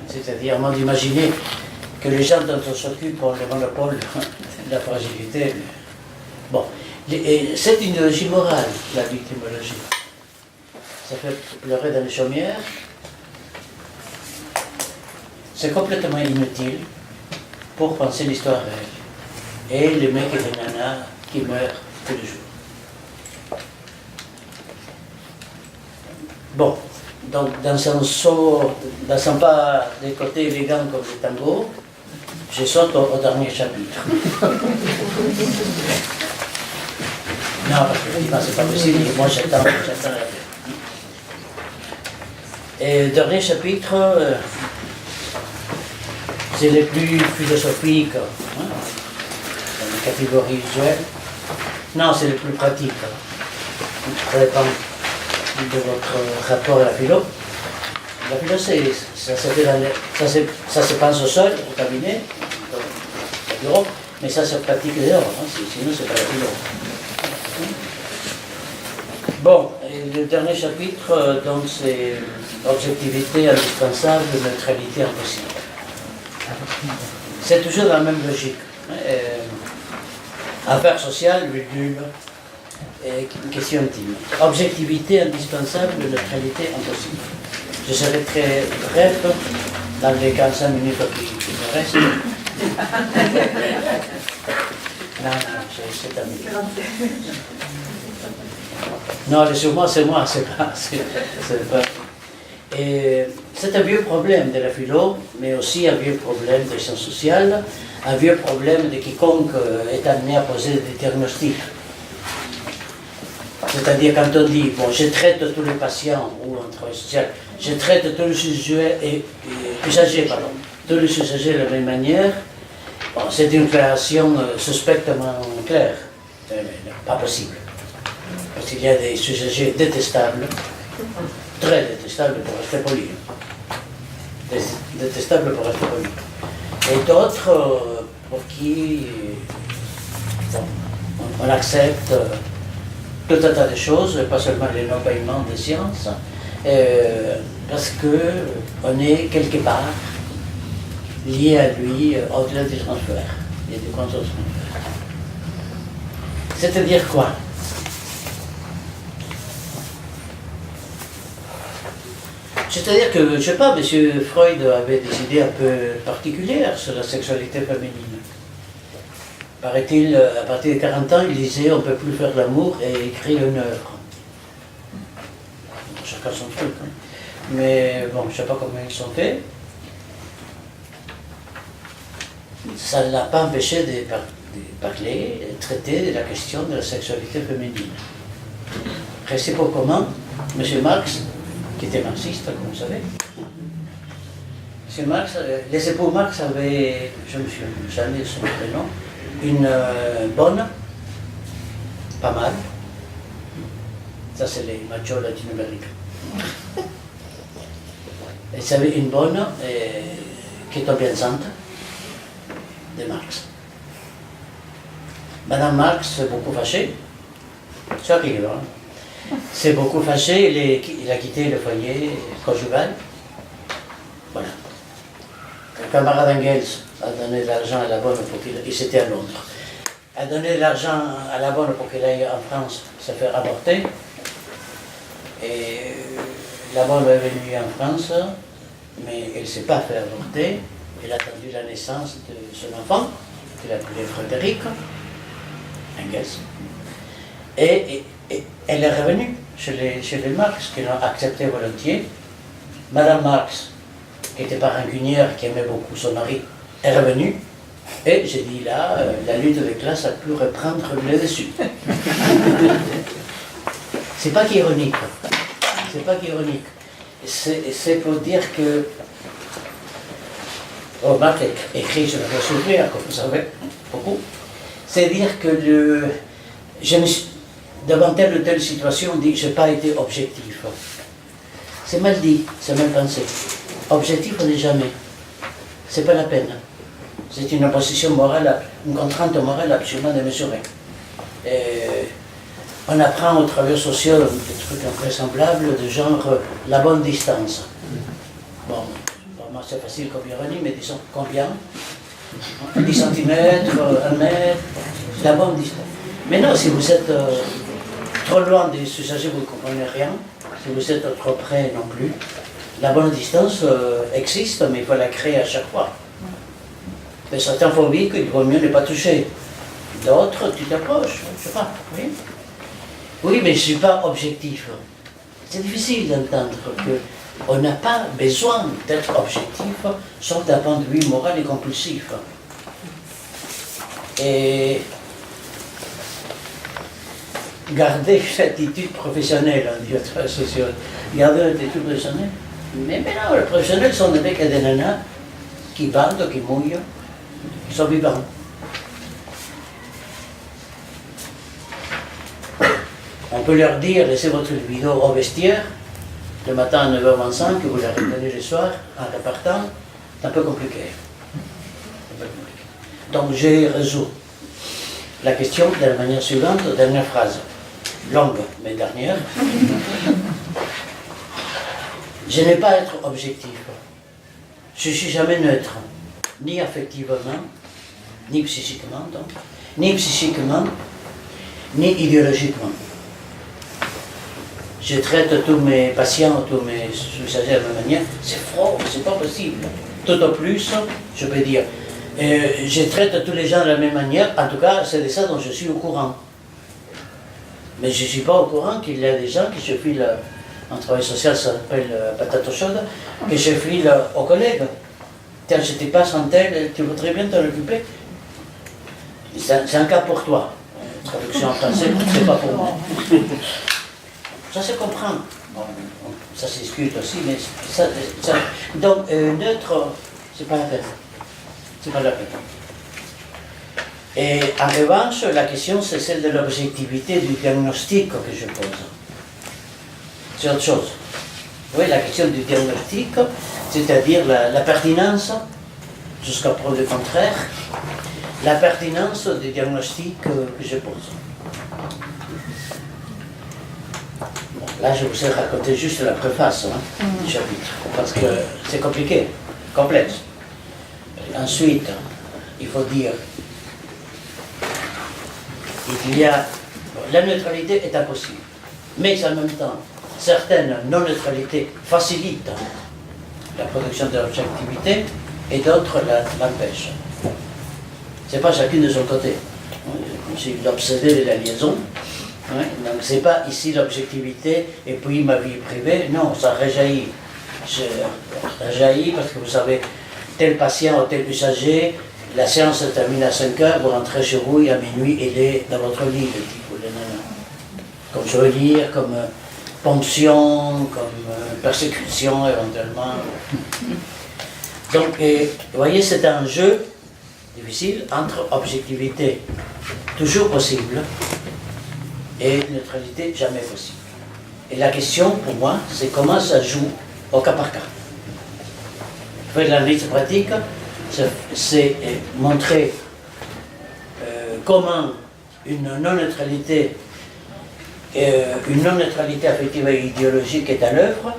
C'est-à-dire, moi, d'imaginer que les gens dont on s'occupe ont le monopole de la fragilité. Bon, c'est une idéologie morale, la victimologie. Ça fait pleurer dans les chaumières. C'est complètement inutile pour penser l'histoire réelle. Et les mecs et les nanas qui meurent tous les jours. Bon, donc dans un pas des côtés élégants comme le tango, je saute au dernier chapitre. Non, parce que effectivement, c'est pas possible, moi j'attends la fin. Et le dernier chapitre, c'est le plus philosophique, hein, dans les catégories usuelles. Non, c'est le plus pratique. Ça dépend de votre rapport à la philo. La philo, ça se pense au sol, au cabinet, au bureau, mais ça se pratique dehors, hein, sinon c'est pas la philo. Bon, et le dernier chapitre, donc, c'est objectivité indispensable, neutralité impossible. C'est toujours la même logique. Affaires sociales, virgule, question intime. Objectivité indispensable, neutralité impossible. Je serai très bref dans les 45 minutes qui me restent. Non, c'est amis. Non, sur moi, c'est moi, c'est pas. Et c'est un vieux problème de la philo, mais aussi un vieux problème des sciences sociales, un vieux problème de quiconque est amené à poser des diagnostics. C'est-à-dire quand on dit, bon, je traite tous les patients ou un travail social, je traite tous les usagers, tous les usagers de la même manière, bon, c'est une création suspectement claire, mais pas possible. Parce qu'il y a des usagers détestables, très détestables pour rester poli. Détestables pour rester poli. Et d'autres pour qui bon, on accepte tout un tas de choses, pas seulement les non-paiements des sciences, parce qu'on est quelque part lié à lui au-delà des transferts et du contre-transfert. C'est-à-dire quoi? C'est-à-dire que, je ne sais pas, M. Freud avait des idées un peu particulières sur la sexualité féminine. Paraît-il, à partir de 40 ans, il disait on ne peut plus faire l'amour et écrire une œuvre. Chacun son truc. Hein. Mais bon, je ne sais pas comment ils sont faits. Ça ne l'a pas empêché de parler, de traiter de la question de la sexualité féminine. Réciproquement, M. Marx, qui était marxiste, comme vous savez, M. Marx, les époux Marx avaient, je ne me souviens jamais de son prénom, une bonne, pas mal, ça c'est les machos latino-américains. Ils avaient une bonne qui est tombée enceinte de Marx. Madame Marx s'est beaucoup fâchée, ça arrive, hein. C'est beaucoup fâché, il a quitté le foyer conjugal. Voilà. Le camarade Engels a donné de l'argent à la bonne pour qu'il c'était à Londres. A donné de l'argent à la bonne pour qu'il aille en France se faire avorter. Et la bonne est venue en France, mais elle ne s'est pas fait avorter. Elle a attendu la naissance de son enfant, qu'il a appelé Frédéric Engels. Et elle est revenue chez les Marx, qui l'ont accepté volontiers. Madame Marx qui n'était pas rancunière, qui aimait beaucoup son mari, est revenue. Et j'ai dit là, la lutte des classes a pu reprendre le dessus. C'est pas qu'ironique. C'est pas qu'ironique. C'est pour dire que. Oh, Marc écrit sur la souffrir, comme vous savez, beaucoup. C'est dire que je me suis, devant telle ou telle situation, on dit que je n'ai pas été objectif. C'est mal dit, c'est mal pensé. Objectif, on n'est jamais. C'est pas la peine. C'est une imposition morale, une contrainte morale absolument démesurée. On apprend aux travailleurs sociaux des trucs invraisemblables de genre la bonne distance. Bon, vraiment c'est facile comme ironie, mais disons combien 10 cm, 1 mètre, la bonne distance. Mais non, si vous êtes trop loin des usagers, vous ne comprenez rien. Si vous êtes trop près non plus. La bonne distance existe, mais il faut la créer à chaque fois. Mais certains phobies qu'il vaut mieux ne pas toucher. D'autres, tu t'approches, je sais pas, oui. Oui, mais je ne suis pas objectif. C'est difficile d'entendre qu'on n'a pas besoin d'être objectif, sauf d'un point de vue moral et compulsif. Et garder une attitude professionnelle, on dit aux travailleurs sociaux, garder une attitude professionnelle. Mais non, les professionnels sont des mecs et des nanas qui bandent, qui mouillent, qui sont vivants. On peut leur dire, laissez votre libido au vestiaire, le matin à 9h25, que vous la retenez le soir, en repartant, c'est un peu compliqué. Donc j'ai résolu la question de la manière suivante, dernière phrase, longue mais dernière. Je n'ai pas à être objectif. Je ne suis jamais neutre, ni affectivement, ni psychiquement, ni idéologiquement. Je traite tous mes patients, tous mes usagers de la même manière. C'est faux, c'est pas possible. Tout au plus, je peux dire. Je traite tous les gens de la même manière. En tout cas, c'est de ça dont je suis au courant. Mais je ne suis pas au courant qu'il y a des gens qui se filent, en travail social, ça s'appelle patate chaude, que je file aux collègues. Tiens, je te passe un tel, tu voudrais bien t'en occuper. C'est un cas pour toi. Traduction en français, c'est pas pour moi. Ça se comprend. Bon, ça se discute aussi, mais donc, neutre, c'est pas la peine. C'est pas la peine. Et en revanche, la question, c'est celle de l'objectivité du diagnostic que je pose. C'est autre chose. Oui, la question du diagnostic, c'est-à-dire la pertinence, jusqu'à preuve du contraire, la pertinence du diagnostic que je pose. Bon, là, je vous ai raconté juste la préface du chapitre, parce que c'est compliqué, complexe. Ensuite, il faut dire, la neutralité est impossible, mais en même temps, certaines non-neutralités facilitent la production de l'objectivité et d'autres l'empêchent. C'est pas chacune de son côté. C'est l'obsédé de la liaison. Donc c'est pas ici l'objectivité et puis ma vie privée. Non, ça rejaillit. Ça rejaillit parce que vous savez, tel patient ou tel usager, la séance se termine à 5h, vous rentrez chez vous et à minuit, il est dans votre lit, le type ou le nana. Comme je veux dire, comme ponction, comme persécution éventuellement. Donc, vous voyez, c'est un jeu difficile entre objectivité toujours possible et neutralité jamais possible. Et la question pour moi, c'est comment ça joue au cas par cas. Faire de l'analyse pratique, c'est montrer comment une non-neutralité affective et idéologique est à l'œuvre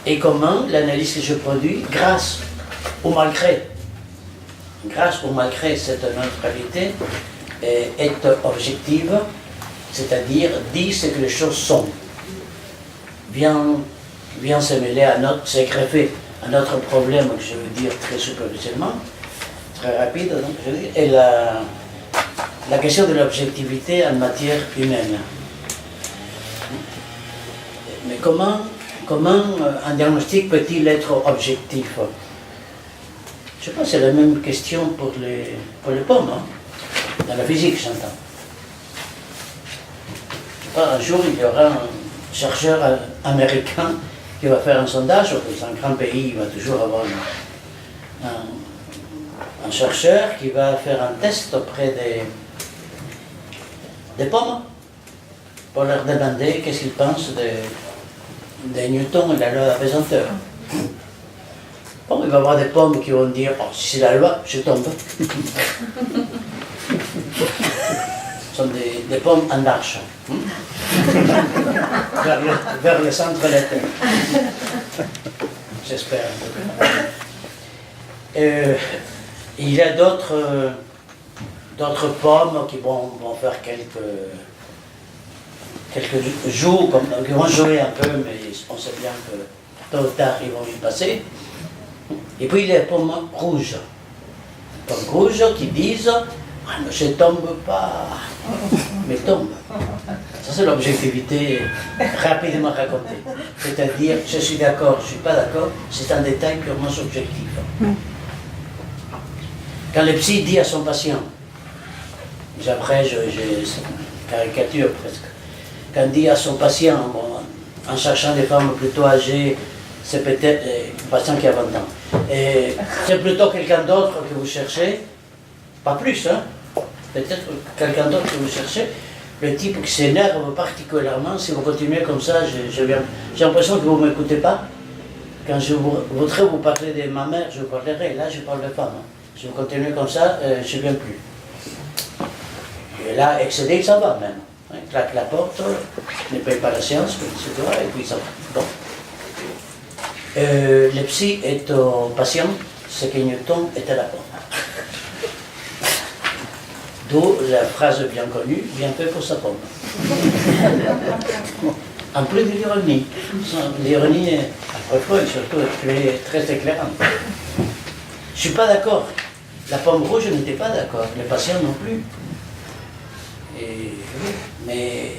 et comment l'analyse que je produis, grâce ou malgré cette neutralité, est objective, c'est-à-dire dit ce que les choses sont, vient se mêler à s'est greffé à notre problème, que je veux dire très superficiellement, très rapide, donc je veux dire, et la question de l'objectivité en matière humaine. Mais comment comment un diagnostic peut-il être objectif? Je sais pas, c'est la même question pour les pommes, hein? Dans la physique, j'entends. Un jour, il y aura un chercheur américain qui va faire un sondage, dans un grand pays, il va toujours avoir un chercheur qui va faire un test auprès des pommes pour leur demander qu'est-ce qu'ils pensent de Newton et la loi de la pesanteur. Bon, il va y avoir des pommes qui vont dire oh, si c'est la loi, je tombe. Ce sont des pommes en arche, vers le centre de la Terre. J'espère. Il y a d'autres pommes qui vont faire quelques jours, qui vont jouer un peu, mais on sait bien que tôt ou tard ils vont y passer. Et puis les pommes rouges. Les pommes rouges qui disent ah, je ne tombe pas, mais tombe. Ça c'est l'objectivité rapidement racontée. C'est-à-dire, je suis d'accord, je ne suis pas d'accord, c'est un détail purement subjectif. Quand le psy dit à son patient, après je caricature presque, quand il dit à son patient, bon, en cherchant des femmes plutôt âgées, c'est peut-être un patient qui a 20 ans, et c'est plutôt quelqu'un d'autre que vous cherchez, pas plus, hein, peut-être quelqu'un d'autre que vous cherchez, le type qui s'énerve particulièrement, si vous continuez comme ça, j'ai l'impression que vous ne m'écoutez pas. Quand je voudrais vous parler de ma mère, je vous parlerai, là je parle de femmes. Hein. Si vous continuez comme ça, je ne viens plus. Et là, excédé, ça va même. Hein, claque la porte, ne paye pas la séance, etc. Et puis ça va. Bon. Le psy est au patient, ce que Newton est à la pomme. D'où la phrase bien connue, bien fait pour sa pomme. En plus de l'ironie. L'ironie est, parfois, surtout, très éclairante. Je ne suis pas d'accord. La pomme rouge n'était pas d'accord, les patients non plus. Mais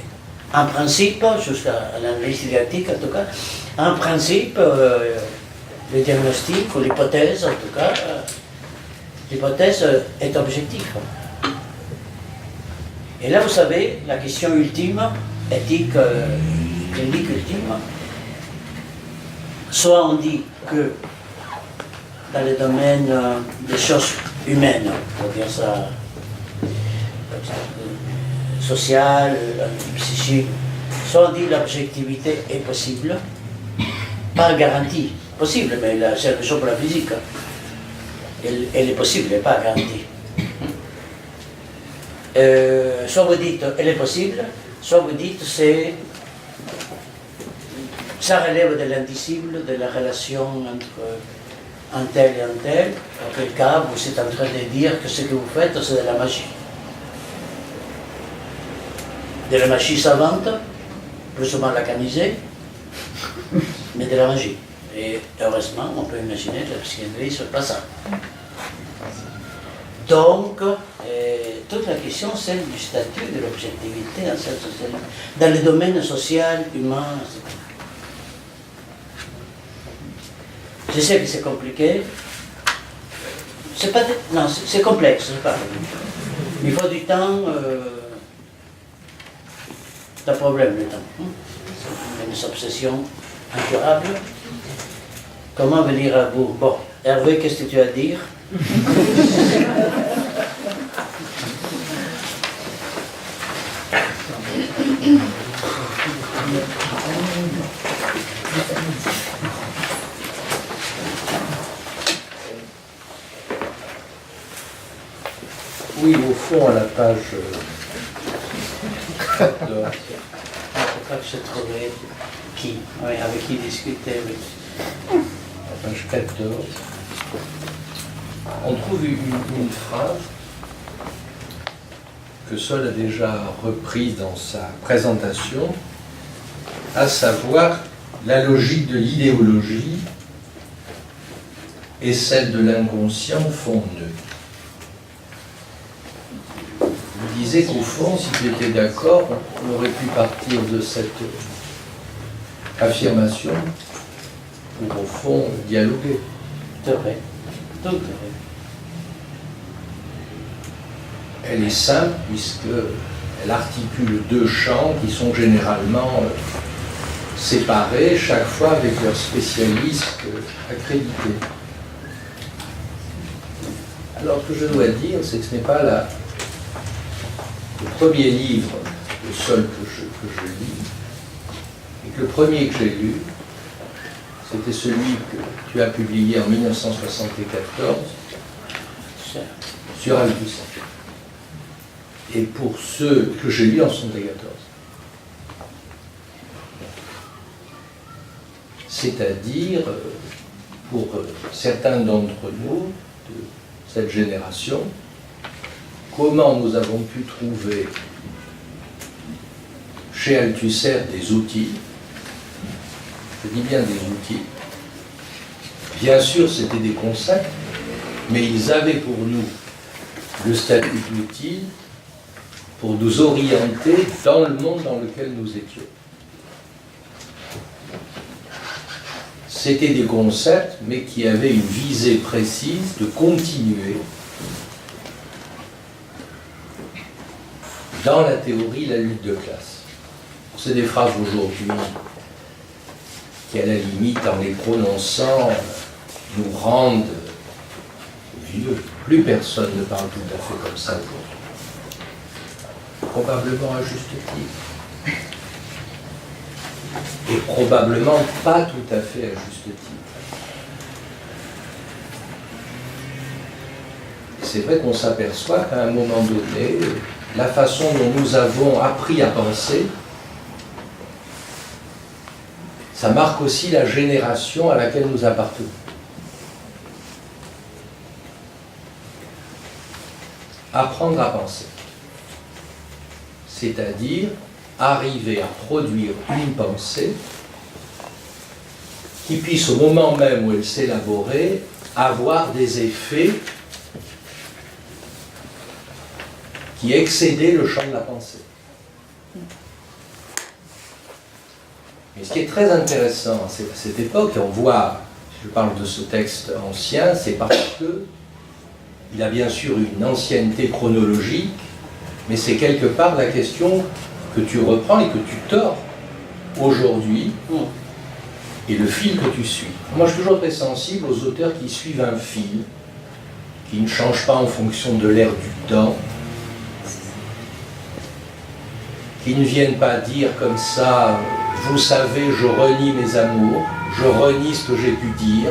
en principe, jusqu'à l'analyse didactique en tout cas, en principe, le diagnostic ou l'hypothèse, en tout cas, l'hypothèse est objective. Et là, vous savez, la question ultime, éthique ultime, soit on dit que dans le domaine des choses humaines, on va dire ça, sociale, psychique, soit on dit l'objectivité est possible, pas garantie, possible, mais c'est la même chose pour la physique, elle est possible, elle n'est pas garantie. Soit vous dites elle est possible, soit vous dites ça relève de l'indicible, de la relation entre un tel et un tel, en quel cas vous êtes en train de dire que ce que vous faites c'est de la magie. De la magie savante, plus ou moins lacanisée, mais de la magie. Et heureusement, on peut imaginer que la psychanalyse n'est pas ça. Donc, toute la question, celle du statut de l'objectivité dans cette société, dans le domaine social, humain, etc. Je sais que c'est compliqué. C'est pas non, c'est complexe, c'est pas. Il faut du temps. C'est un problème, le temps. Une obsession incurable. Comment venir à bout? Bon, Hervé, qu'est-ce que tu as à dire? Oui, au fond, à la page 14. Je crois que j'ai trouvé qui, oui, avec qui discuter. Oui. La page 14. On trouve une phrase que Sol a déjà reprise dans sa présentation, à savoir la logique de l'idéologie et celle de l'inconscient font nœud. Vous disiez qu'au fond, si tu étais d'accord, on aurait pu partir de cette affirmation pour, au fond, dialoguer. C'est vrai. Tout à fait. Elle est simple puisqu'elle articule deux champs qui sont généralement séparés, chaque fois avec leurs spécialistes accrédités. Alors, ce que je dois dire, c'est que ce n'est pas le premier livre, le seul que je lis, et que le premier que j'ai lu, c'était celui que tu as publié en 1974 sur Althusser. Et pour ceux que j'ai lus en 1974. C'est-à-dire, pour certains d'entre nous, de cette génération, comment nous avons pu trouver chez Althusser des outils, je dis bien des outils, bien sûr c'était des concepts, mais ils avaient pour nous le statut d'outil pour nous orienter dans le monde dans lequel nous étions. C'était des concepts, mais qui avaient une visée précise de continuer dans la théorie la lutte de classe. C'est des phrases aujourd'hui qui, à la limite, en les prononçant, nous rendent vieux. Plus personne ne parle tout à fait comme ça aujourd'hui. Probablement à juste titre. Et probablement pas tout à fait à juste titre. Et c'est vrai qu'on s'aperçoit qu'à un moment donné, la façon dont nous avons appris à penser, ça marque aussi la génération à laquelle nous appartenons. Apprendre à penser. C'est-à-dire arriver à produire une pensée qui puisse, au moment même où elle s'élaborait, avoir des effets qui excédaient le champ de la pensée. Mais ce qui est très intéressant à cette époque, et on voit, je parle de ce texte ancien, c'est parce que il a bien sûr une ancienneté chronologique, mais c'est quelque part la question que tu reprends et que tu tords aujourd'hui, et le fil que tu suis. Moi, je suis toujours très sensible aux auteurs qui suivent un fil, qui ne changent pas en fonction de l'ère du temps, qui ne viennent pas dire comme ça, vous savez, je renie mes amours, je renie ce que j'ai pu dire,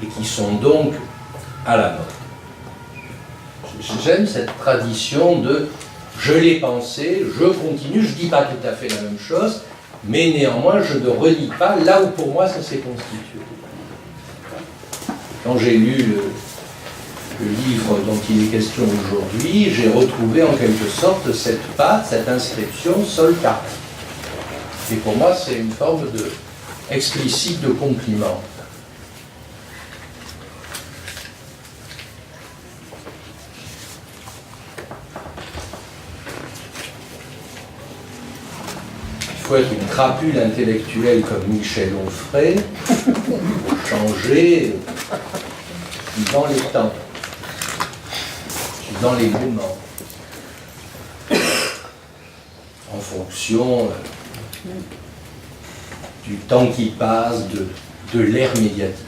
et qui sont donc à la mode. J'aime cette tradition de je l'ai pensé, je continue, je ne dis pas tout à fait la même chose, mais néanmoins je ne relie pas là où pour moi ça s'est constitué. Quand j'ai lu le livre dont il est question aujourd'hui, j'ai retrouvé en quelque sorte cette patte, cette inscription sol carte. Et pour moi c'est une forme de explicite de compliment. Il faut être une crapule intellectuelle comme Michel Onfray pour changer dans les temps, dans les moments, en fonction du temps qui passe, de l'ère médiatique.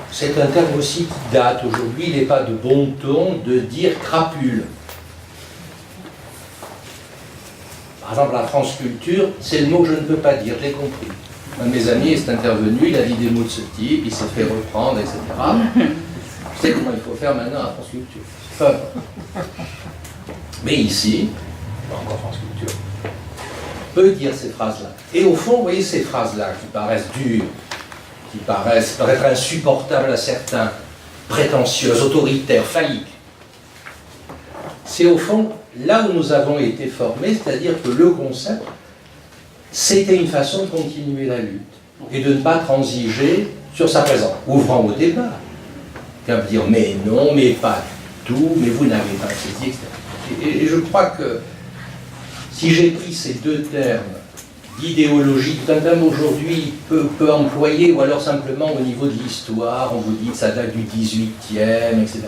C'est un terme aussi qui date. Aujourd'hui, il n'est pas de bon ton de dire crapule. Par exemple, la France Culture, c'est le mot que je ne peux pas dire, je l'ai compris. Un de mes amis est intervenu, il a dit des mots de ce type, il s'est fait reprendre, etc. Je sais comment il faut faire maintenant à France Culture. Enfin, mais ici, pas encore France Culture, peut dire ces phrases-là. Et au fond, vous voyez ces phrases-là qui paraissent dures, qui paraissent peut-être insupportables à certains, prétentieuses, autoritaires, phalliques. C'est au fond là où nous avons été formés, c'est-à-dire que le concept, c'était une façon de continuer la lutte et de ne pas transiger sur sa présence, ouvrant au débat. Quelqu'un peut dire mais non, mais pas du tout, mais vous n'avez pas saisi, etc. Et je crois que si j'ai pris ces deux termes, d'idéologie, qu'un terme aujourd'hui peut employer, ou alors simplement au niveau de l'histoire, on vous dit que ça date du 18e, etc.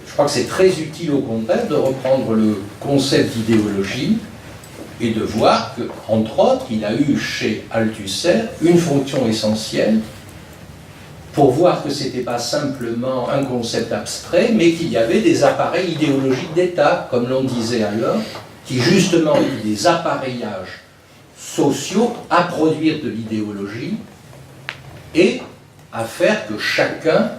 Je crois que c'est très utile au contraire de reprendre le concept d'idéologie et de voir que, entre autres, il a eu chez Althusser une fonction essentielle pour voir que ce n'était pas simplement un concept abstrait, mais qu'il y avait des appareils idéologiques d'État, comme l'on disait alors, qui justement ont des appareillages sociaux à produire de l'idéologie et à faire que chacun,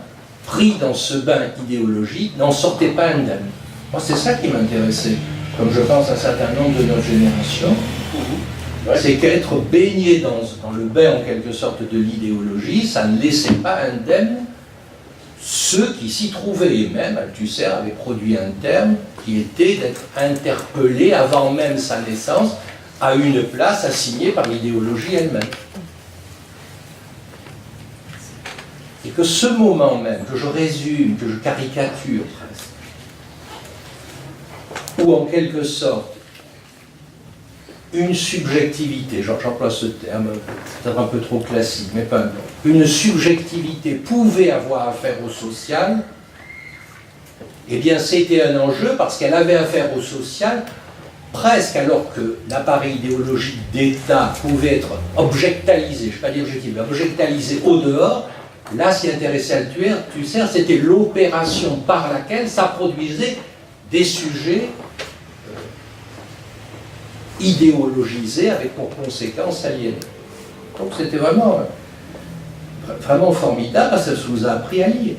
pris dans ce bain idéologique, n'en sortait pas indemne. Moi, c'est ça qui m'intéressait, comme je pense à un certain nombre de notre génération, c'est qu'être baigné dans le bain, en quelque sorte, de l'idéologie, ça ne laissait pas indemne ceux qui s'y trouvaient. Et même, Althusser avait produit un terme qui était d'être interpellé avant même sa naissance à une place assignée par l'idéologie elle-même. Et que ce moment même, que je résume, que je caricature presque, ou en quelque sorte, une subjectivité, j'emploie ce terme, peut-être un peu trop classique, mais pas une subjectivité pouvait avoir affaire au social, eh bien c'était un enjeu parce qu'elle avait affaire au social presque alors que l'appareil idéologique d'État pouvait être objectalisé, je ne vais pas dire objectif, mais objectalisé au dehors. Là, ce qui intéressait Althusser, c'était l'opération par laquelle ça produisait des sujets idéologisés avec pour conséquence aliénés. Donc c'était vraiment formidable parce que ça nous a appris à lire.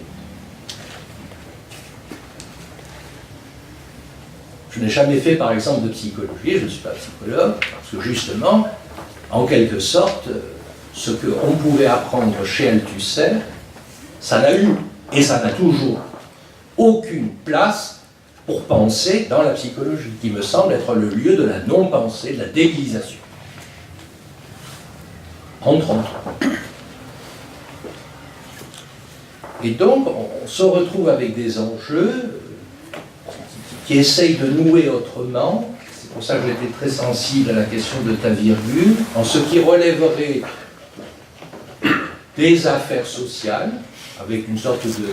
Je n'ai jamais fait par exemple de psychologie, je ne suis pas psychologue, parce que justement, en quelque sorte, ce qu'on pouvait apprendre chez Althusser, ça n'a eu, et ça n'a toujours, aucune place pour penser dans la psychologie, qui me semble être le lieu de la non-pensée, de la débilisation. Entre autres. Et donc, on se retrouve avec des enjeux qui essayent de nouer autrement. C'est pour ça que j'étais très sensible à la question de ta virgule, en ce qui relèverait des affaires sociales, avec une sorte de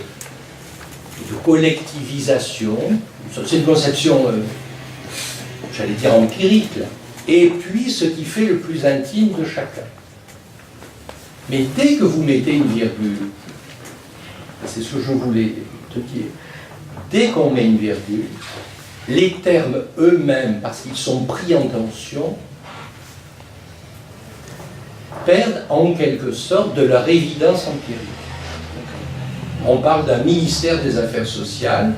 collectivisation, c'est une conception, j'allais dire empirique, là. Et puis ce qui fait le plus intime de chacun. Mais dès que vous mettez une virgule, c'est ce que je voulais te dire, dès qu'on met une virgule, les termes eux-mêmes, parce qu'ils sont pris en tension, perdent en quelque sorte de leur évidence empirique. On parle d'un ministère des Affaires sociales,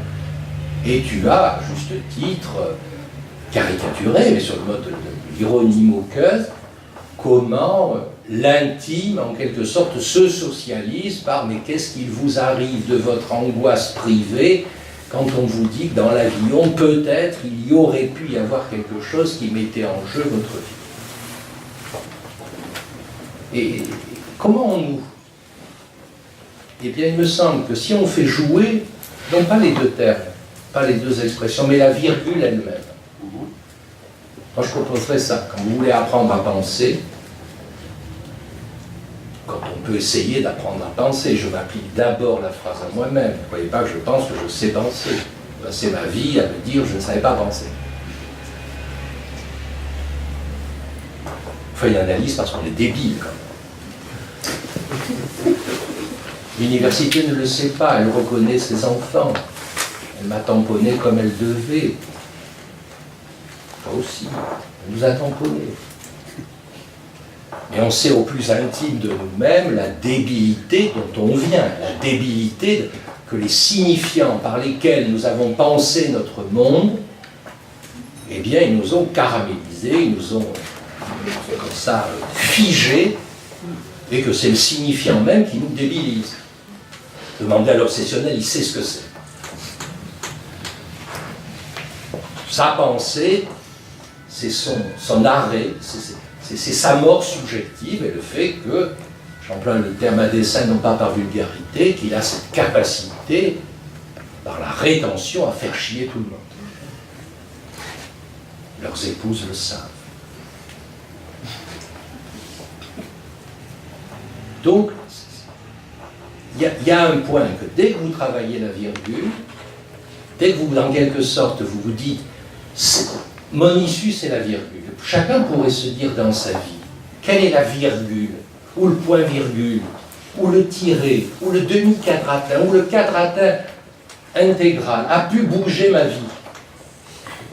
et tu as, à juste titre, caricaturé, mais sur le mode de l'ironie moqueuse, comment l'intime, en quelque sorte, se socialise par « mais qu'est-ce qu'il vous arrive de votre angoisse privée quand on vous dit que dans l'avion, peut-être, il y aurait pu y avoir quelque chose qui mettait en jeu votre vie ». Et comment on ouvre ? Eh bien, il me semble que si on fait jouer, non pas les deux termes, pas les deux expressions, mais la virgule elle-même. Moi, je proposerais ça. Quand vous voulez apprendre à penser, quand on peut essayer d'apprendre à penser, je m'applique d'abord la phrase à moi-même. Ne croyez pas que je pense que je sais penser. J'ai passé ma vie à me dire je ne savais pas penser. Enfin, il analyse parce qu'on est débile, quand même. L'université ne le sait pas, elle reconnaît ses enfants. Elle m'a tamponné comme elle devait. Toi aussi, elle nous a tamponné. Et on sait au plus intime de nous-mêmes la débilité dont on vient, la débilité que les signifiants par lesquels nous avons pensé notre monde, eh bien, ils nous ont caramélisés, ils nous ont comme ça figés, et que c'est le signifiant même qui nous débilise. Demandez à l'obsessionnel, il sait ce que c'est. Sa pensée, c'est son arrêt, c'est sa mort subjective et le fait que, j'emploie le terme à dessein non pas par vulgarité, qu'il a cette capacité par la rétention à faire chier tout le monde. Leurs épouses le savent. Donc, il y a un point que dès que vous travaillez la virgule, dès que vous, en quelque sorte, vous vous dites mon issue, c'est la virgule. Chacun pourrait se dire dans sa vie, quelle est la virgule, ou le point-virgule, ou le tiré, ou le demi-quadratin, ou le quadratin intégral, a pu bouger ma vie.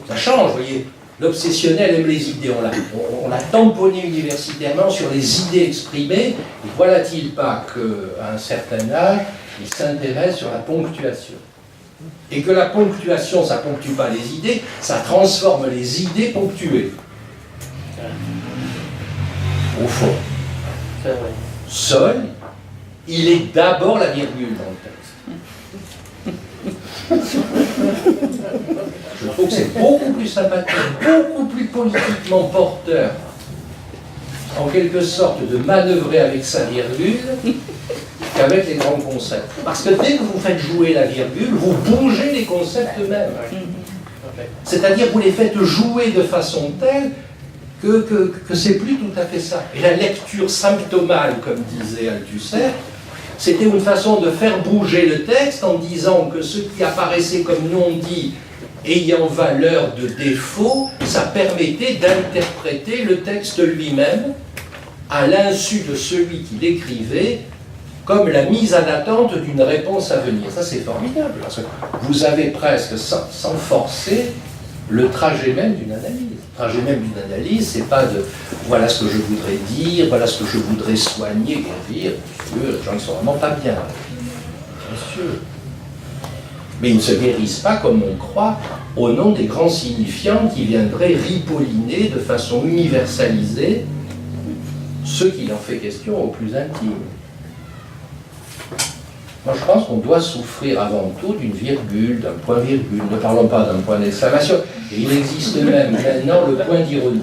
Ça change, vous voyez. L'obsessionnel aime les idées. On l'a tamponné universitairement sur les idées exprimées. Et voilà-t-il pas qu'à un certain âge, il s'intéresse sur la ponctuation. Et que la ponctuation, ça ne ponctue pas les idées, ça transforme les idées ponctuées. Au fond. Seul, il est d'abord la virgule dans le texte. Je trouve que c'est beaucoup plus sympathique, beaucoup plus politiquement porteur, en quelque sorte, de manœuvrer avec sa virgule qu'avec les grands concepts. Parce que dès que vous faites jouer la virgule, vous bougez les concepts eux-mêmes. C'est-à-dire que vous les faites jouer de façon telle que c'est plus tout à fait ça. Et la lecture symptomale, comme disait Althusser, c'était une façon de faire bouger le texte en disant que ce qui apparaissait comme non-dit ayant valeur de défaut, ça permettait d'interpréter le texte lui-même à l'insu de celui qui l'écrivait comme la mise en attente d'une réponse à venir. Ça, c'est formidable, parce que vous avez presque, sans forcer, le trajet même d'une analyse. Le trajet même d'une analyse, c'est pas de « voilà ce que je voudrais dire, voilà ce que je voudrais soigner, guérir », les gens qui sont vraiment pas bien. Bien sûr. Mais ils ne se guérissent pas, comme on croit, au nom des grands signifiants qui viendraient ripolliner de façon universalisée ce qu'il en fait question au plus intime. Moi, je pense qu'on doit souffrir avant tout d'une virgule, d'un point-virgule. Ne parlons pas d'un point d'exclamation. Et il existe même maintenant le point d'ironie.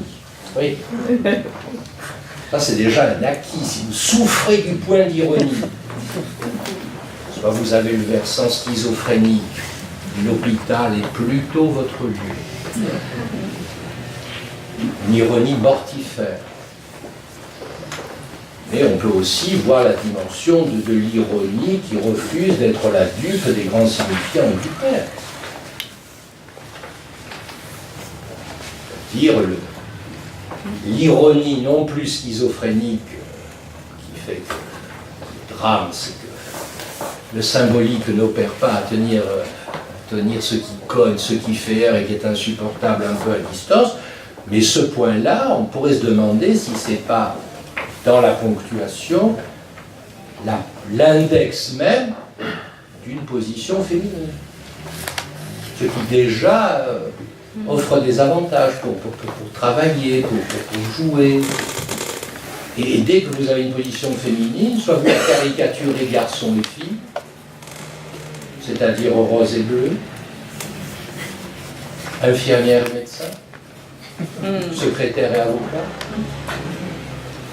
Oui. Ça, c'est déjà un acquis. Si vous souffrez du point d'ironie, soit vous avez le versant schizophrénique, l'hôpital est plutôt votre lieu. Une ironie mortifère. Mais on peut aussi voir la dimension de l'ironie qui refuse d'être la dupe des grands signifiants du Père. C'est-à-dire l'ironie non plus schizophrénique qui fait que le drame, c'est que le symbolique n'opère pas à tenir ce qui cogne, ce qui fait air et qui est insupportable un peu à distance, mais ce point-là, on pourrait se demander si c'est pas dans la ponctuation, l'index même d'une position féminine. Ce qui déjà offre des avantages pour travailler, pour jouer. Et dès que vous avez une position féminine, soit vous caricaturez garçons et filles, c'est-à-dire rose et bleu, infirmière et médecin, secrétaire et avocat.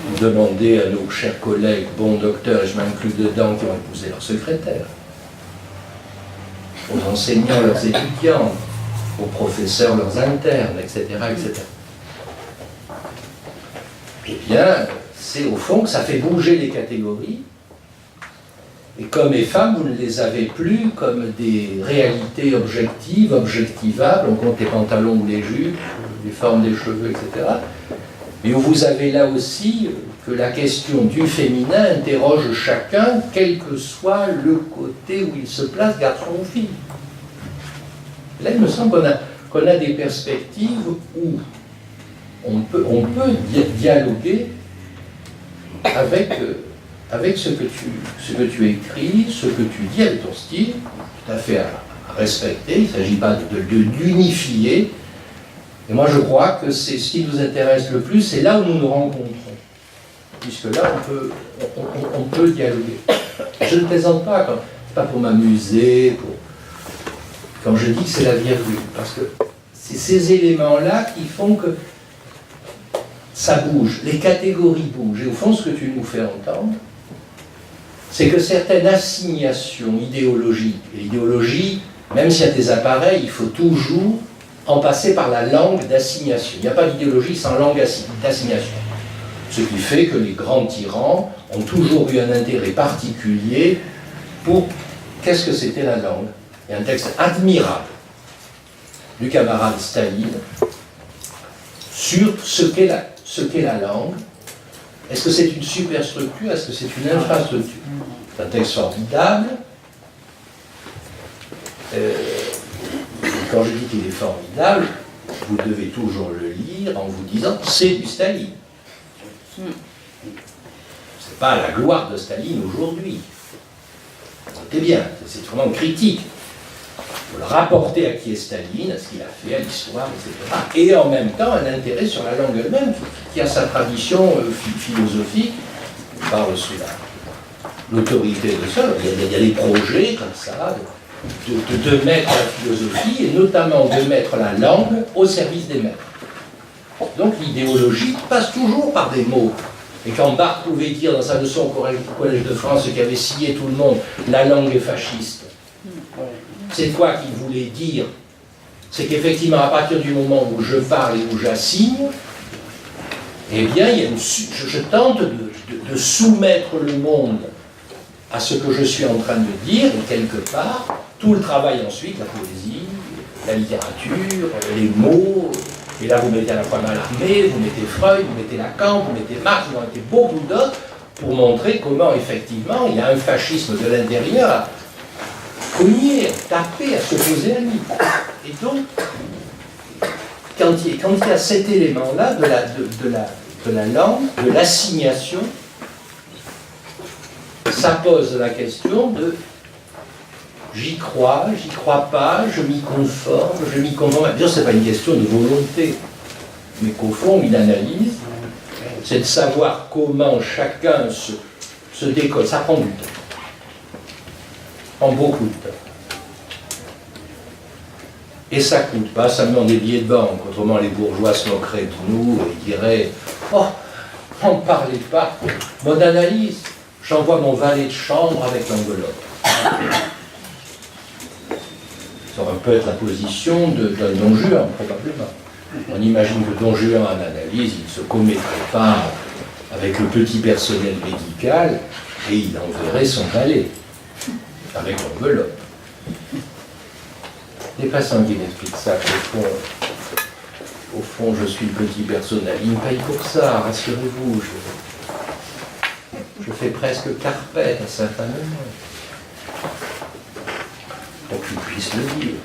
Vous demandez à nos chers collègues, bons docteurs, et je m'inclus dedans, qui ont épousé leur secrétaire, aux enseignants, leurs étudiants, aux professeurs, leurs internes, etc., etc. Eh bien, c'est au fond que ça fait bouger les catégories, et comme les femmes, vous ne les avez plus comme des réalités objectives, objectivables, on compte les pantalons ou les jupes, les formes des cheveux, etc., mais où vous avez là aussi que la question du féminin interroge chacun, quel que soit le côté où il se place, garçon ou fille. Là, il me semble qu'on a des perspectives où on peut dialoguer avec ce que tu écris, ce que tu dis avec ton style, tout à fait à respecter. Il ne s'agit pas de l'unifier. Et moi, je crois que c'est ce qui nous intéresse le plus, c'est là où nous nous rencontrons. Puisque là, on peut dialoguer. Je ne plaisante pas, c'est pas pour m'amuser, quand je dis que c'est la virgule, parce que c'est ces éléments-là qui font que ça bouge, les catégories bougent. Et au fond, ce que tu nous fais entendre, c'est que certaines assignations idéologiques, et l'idéologie, Même s'il y a des appareils, il faut toujours en passer par la langue d'assignation. Il n'y a pas d'idéologie sans langue d'assignation. Ce qui fait que les grands tyrans ont toujours eu un intérêt particulier pour qu'est-ce que c'était la langue. Il y a un texte admirable du camarade Staline sur ce qu'est la langue. Est-ce que c'est une superstructure? Est-ce que c'est une infrastructure? C'est un texte formidable. Quand je dis qu'il est formidable, vous devez toujours le lire en vous disant c'est du Staline. C'est pas la gloire de Staline aujourd'hui. Notez bien, c'est vraiment critique. Il faut le rapporter à qui est Staline, à ce qu'il a fait, à l'histoire, etc. Et en même temps, un intérêt sur la langue elle-même, qui a sa tradition philosophique, par-dessus l'autorité de ça. Il y a des projets comme ça, de mettre la philosophie, et notamment de mettre la langue au service des maîtres. Donc l'idéologie passe toujours par des mots. Et quand Barthes pouvait dire dans sa leçon au Collège de France, qui avait scié tout le monde, la langue est fasciste, c'est quoi qu'il voulait dire? C'est qu'effectivement, à partir du moment où je parle et où j'assigne, eh bien, je tente de soumettre le monde à ce que je suis en train de dire, et quelque part, tout le travail ensuite, la poésie, la littérature, les mots, et là vous mettez à la fois Mallarmé, vous mettez Freud, vous mettez Lacan, vous mettez Marx, vous mettez beaucoup d'autres, pour montrer comment effectivement il y a un fascisme de l'intérieur à cogner, à taper, à s'opposer à lui. Et donc, quand il y a cet élément-là de la langue, de l'assignation, ça pose la question de j'y crois pas, je m'y conforme, je m'y conforme. Bien sûr, ce n'est pas une question de volonté, mais qu'au fond, une analyse, c'est de savoir comment chacun se décolle. Ça prend du temps. Ça prend beaucoup de temps. Et ça ne coûte pas, ça me met des billets de banque. Autrement, les bourgeois se moqueraient de nous et diraient « Oh, n'en parlez pas, bonne analyse, j'envoie mon valet de chambre avec l'enveloppe. » Ça aurait peut être la position d'un Don Juan, probablement. On imagine que Don Juan, en analyse, il ne se commettrait pas avec le petit personnel médical et il enverrait son valet avec l'enveloppe. Les passants qui m'expliquent ça, au fond, je suis le petit personnel. Ils me payent pour ça, rassurez-vous. Je fais presque carpette à certains moments. Pour qu'ils puissent le dire.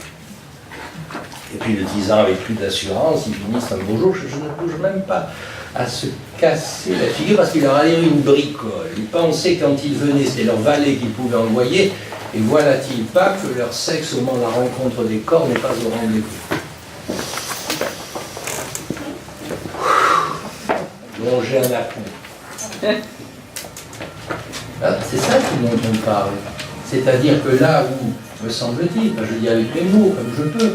Et puis le 10 ans avec plus d'assurance, ils finissent un beau jour, je ne bouge même pas, à se casser la figure parce qu'il leur allait une bricole. Ils pensaient quand ils venaient, c'était leur valet qu'ils pouvaient envoyer, et voilà-t-il pas que leur sexe au moment de la rencontre des corps n'est pas au rendez-vous. Longer un apnée. Ah, c'est ça dont on parle. C'est-à-dire que là où, me semble-t-il, je dis avec mes mots comme je peux,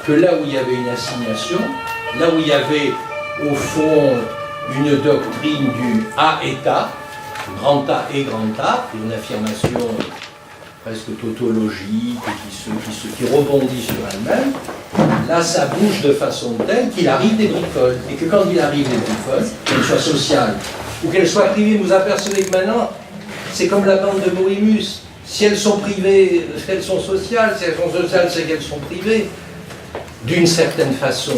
que là où il y avait une assignation, là où il y avait au fond une doctrine du A-État, grand A et grand A, une affirmation presque tautologique, qui rebondit sur elle-même, là ça bouge de façon telle qu'il arrive des bricoles. Et que quand il arrive des bricoles, qu'elles soient sociales ou qu'elles soient privées, vous apercevez que maintenant, c'est comme la bande de Moïmus. Si elles sont privées, elles sont sociales. Si elles sont sociales, c'est qu'elles sont privées. D'une certaine façon.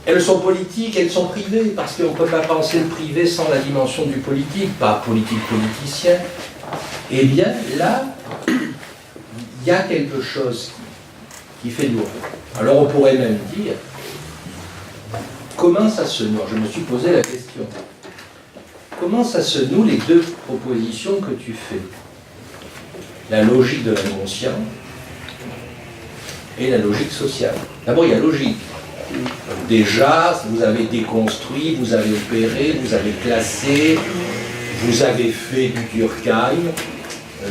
Elles sont politiques, elles sont privées, parce qu'on ne peut pas penser le privé sans la dimension du politique, pas politique-politicien. Eh bien, là, il y a quelque chose qui fait lourd. Alors on pourrait même dire, comment ça se noue? Je me suis posé la question. Comment ça se noue les deux propositions que tu fais? La logique de l'inconscient et la logique sociale. D'abord, il y a logique. Donc déjà, vous avez déconstruit, vous avez opéré, vous avez classé, vous avez fait du Durkheim.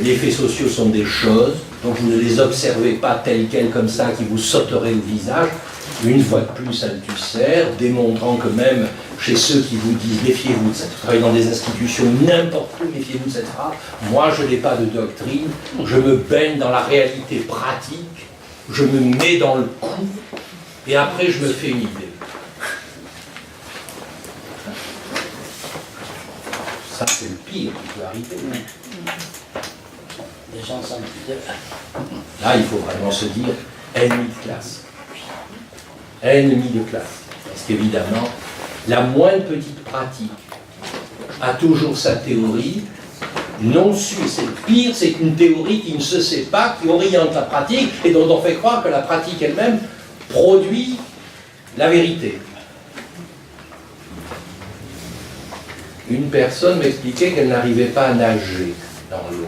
Les faits sociaux sont des choses, donc vous ne les observez pas telles quelles comme ça, qui vous sauteraient au visage. une fois de plus Althusser, démontrant que même chez ceux qui vous disent méfiez-vous de cette, vous travaillez dans des institutions n'importe où, méfiez-vous de cette phrase, moi je n'ai pas de doctrine, je me baigne dans la réalité pratique, je me mets dans le coup, et après je me fais une idée. Ça c'est le pire qui peut arriver. Les gens sont... Là il faut vraiment se dire ennemi de classe. Ennemi de classe. Parce qu'évidemment, la moindre petite pratique a toujours sa théorie non su. C'est le pire, c'est une théorie qui ne se sait pas, qui oriente la pratique et dont on fait croire que la pratique elle-même produit la vérité. Une personne m'expliquait qu'elle n'arrivait pas à nager dans l'eau.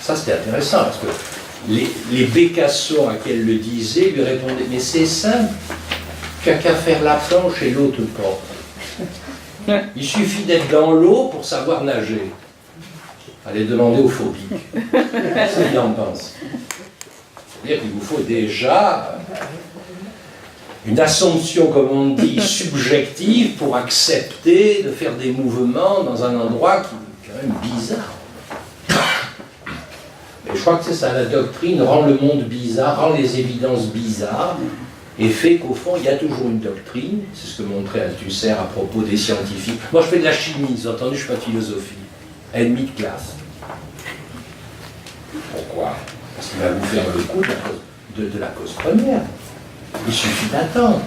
Ça c'était intéressant parce que les bécassons à qui elle le disait lui répondaient « Mais c'est simple, tu n'as qu'à faire la planche et l'eau te porte. Il suffit d'être dans l'eau pour savoir nager. » Allez demander aux phobiques ce qu'ils en pensent. C'est-à-dire qu'il vous faut déjà une assomption, comme on dit, subjective pour accepter de faire des mouvements dans un endroit qui est quand même bizarre. Et je crois que c'est ça, la doctrine rend le monde bizarre, rend les évidences bizarres, et fait qu'au fond, il y a toujours une doctrine, c'est ce que montrait Althusser à propos des scientifiques. Moi, je fais de la chimie, vous avez entendu, je ne fais pas de philosophie. Ennemi de classe. Pourquoi? Parce qu'il va vous faire le coup de la cause première. Il suffit d'attendre.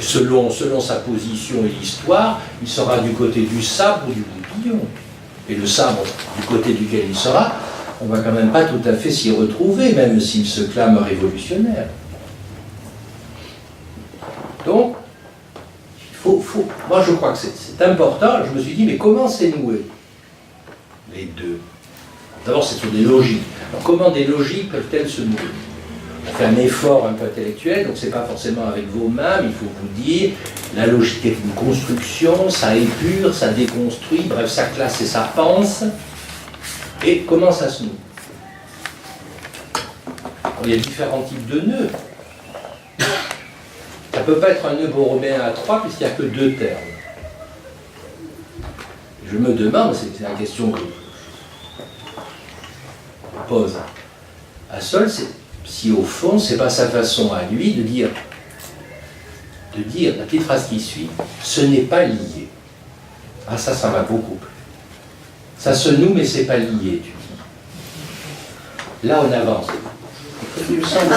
Selon sa position et l'histoire, il sera du côté du sabre ou du goupillon. Et le sabre, du côté duquel il sera, on ne va quand même pas tout à fait s'y retrouver, même s'il se clame révolutionnaire. Donc, moi je crois que c'est important. Je me suis dit, mais comment c'est noué? Les deux. D'abord, c'est sur des logiques. Alors, comment des logiques peuvent-elles se nouer? On fait un effort un peu intellectuel, donc c'est pas forcément avec vos mains, mais il faut vous dire, la logique est une construction, ça épure, ça déconstruit, bref, ça classe et ça pense. Et comment ça se noue? Alors, il y a différents types de nœuds. Ça ne peut pas être un nœud borroméen à 3 puisqu'il n'y a que 2 termes. Je me demande, c'est la question que je pose à Sol, c'est si au fond, c'est pas sa façon à lui de dire la petite phrase qui suit, ce n'est pas lié. Ah ça va beaucoup plus. Ça se noue, mais c'est pas lié, tu dis. Là, on avance. Il me semble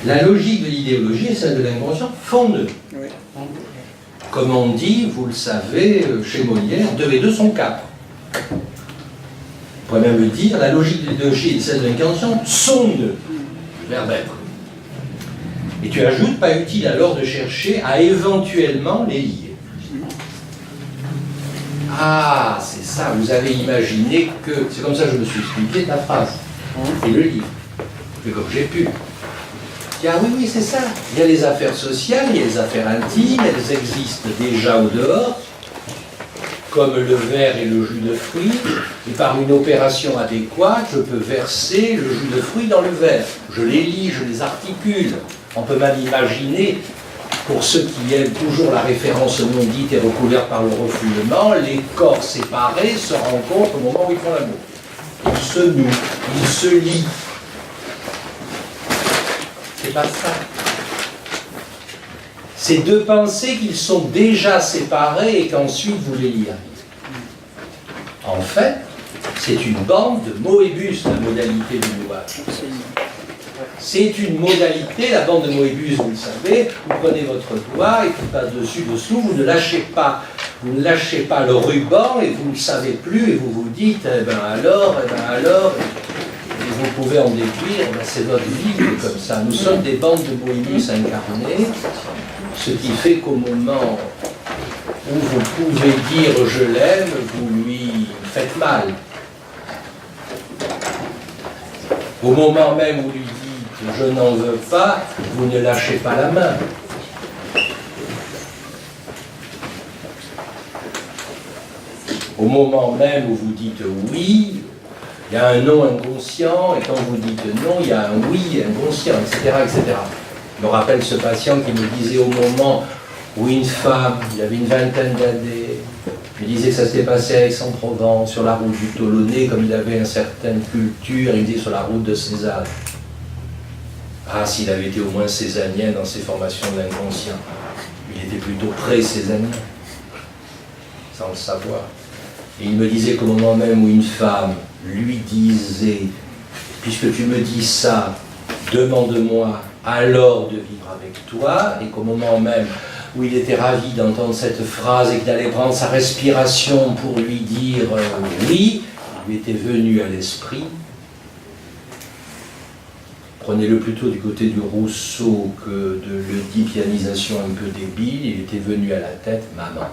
la logique de l'idéologie et celle de l'inconscient font nœud. Comme on dit, vous le savez, chez Molière, 2 et 2 sont 4. On pourrait même le dire, la logique de l'idéologie et celle de l'inconscient sont nœuds. Verbe être. Et tu ajoutes, pas utile alors de chercher à éventuellement les lier. Ah, c'est ça, vous avez imaginé que... C'est comme ça que je me suis expliqué la phrase. Et le livre. Je fais comme j'ai pu. Ah oui, c'est ça. Il y a les affaires sociales, il y a les affaires intimes, elles existent déjà au dehors, comme le verre et le jus de fruits, et par une opération adéquate, je peux verser le jus de fruits dans le verre. Je les lis, je les articule. On peut même imaginer, pour ceux qui aiment toujours la référence non dite et recouverte par le refoulement, les corps séparés se rencontrent au moment où ils font l'amour. Ils se nouent, ils se lient. C'est pas ça. C'est de penser qu'ils sont déjà séparés et qu'ensuite vous les lirez. En fait, c'est une bande de Moebius, la modalité du nouage. C'est une modalité, la bande de Moebius, vous le savez, vous prenez votre doigt et qui passe dessous, vous ne lâchez pas le ruban et vous ne savez plus et vous vous dites, eh ben alors, et vous pouvez en déduire, ben c'est votre vie qui est comme ça. Nous sommes des bandes de Moebius incarnées, ce qui fait qu'au moment où vous pouvez dire je l'aime, vous lui faites mal. Au moment même où lui dites je n'en veux pas, vous ne lâchez pas la main. au moment même où vous dites oui, il y a un non inconscient, et quand vous dites non, il y a un oui inconscient, etc., etc. Je me rappelle ce patient qui me disait au moment où une femme, il avait une vingtaine d'années, me disait que ça s'était passé à Aix-en-Provence, sur la route du Tolonais, comme il avait une certaine culture, il disait sur la route de Cézanne. Ah, s'il avait été au moins cézannien dans ses formations de l'inconscient, il était plutôt pré-cézannien, sans le savoir. Et il me disait qu'au moment même où une femme lui disait « Puisque tu me dis ça, demande-moi alors de vivre avec toi », et qu'au moment même où il était ravi d'entendre cette phrase et qu'il allait prendre sa respiration pour lui dire oui, il lui était venu à l'esprit. Prenez-le plutôt du côté du Rousseau que de l'oedipianisation un peu débile, il était venu à la tête maman.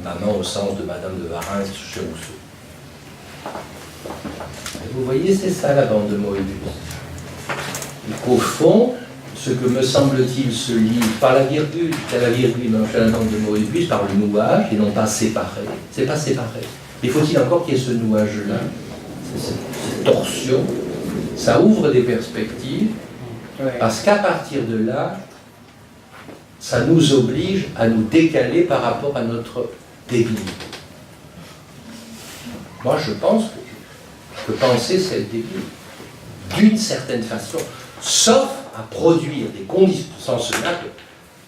Maman au sens de Madame de Warens chez Rousseau. Et vous voyez, c'est ça la bande de Moebius. Et qu'au fond, ce que me semble-t-il se lit par la virgule, c'est la virgule dans la bande de Moebius, par le nouage, et non pas séparé. C'est pas séparé. Mais faut-il encore qu'il y ait ce nouage-là, cette torsion, ça ouvre des perspectives, parce qu'à partir de là, ça nous oblige à nous décaler par rapport à notre débilité. Moi, je pense que penser, c'est être débile, d'une certaine façon, sauf à produire des conditions, sans cela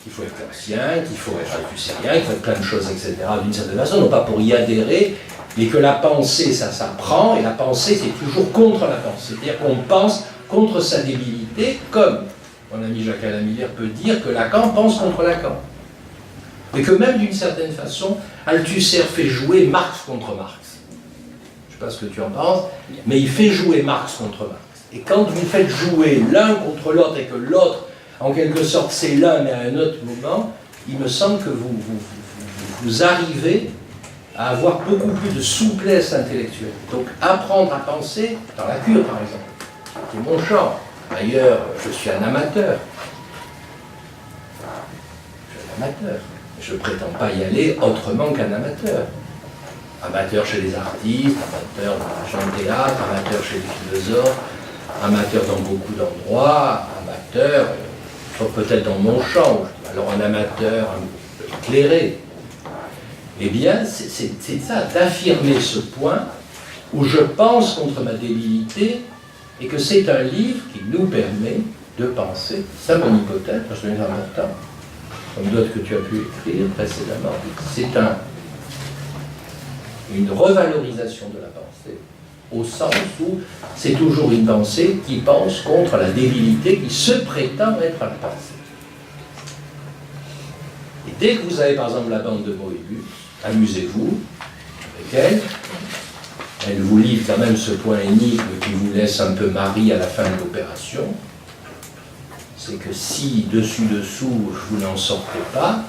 qu'il faut être conscient, qu'il faut être althusserien, qu'il faut être plein de choses, etc., d'une certaine façon, non pas pour y adhérer, mais que la pensée, ça s'apprend, et la pensée, c'est toujours contre la pensée. C'est-à-dire qu'on pense contre sa débilité, comme mon ami Jacques-Alain Miller peut dire que Lacan pense contre Lacan. Et que même d'une certaine façon, Althusser fait jouer Marx contre Marx. Je ne sais pas ce que tu en penses, mais il fait jouer Marx contre Marx. Et quand vous faites jouer l'un contre l'autre, et que l'autre, en quelque sorte, c'est l'un, mais à un autre moment, il me semble que vous arrivez à avoir beaucoup plus de souplesse intellectuelle. Donc, apprendre à penser, dans la cure, par exemple, qui est mon champ. D'ailleurs, je suis un amateur. Je suis un amateur. Je ne prétends pas y aller autrement qu'un amateur. Amateur chez les artistes, amateur dans la chambre de théâtre, amateur chez les philosophes, amateur dans beaucoup d'endroits, amateur, peut-être dans mon champ, alors un amateur éclairé. Eh bien, c'est ça, d'affirmer ce point où je pense contre ma débilité et que c'est un livre qui nous permet de penser. C'est mon hypothèse, parce que c'est important, comme d'autres que tu as pu écrire précédemment. C'est une revalorisation de la pensée, au sens où c'est toujours une pensée qui pense contre la débilité qui se prétend être la pensée. Et dès que vous avez par exemple la bande de Moebius, amusez-vous avec elle. Elle vous livre quand même ce point énigme qui vous laisse un peu Marie à la fin de l'opération. C'est que si, dessus-dessous, vous n'en sortez pas,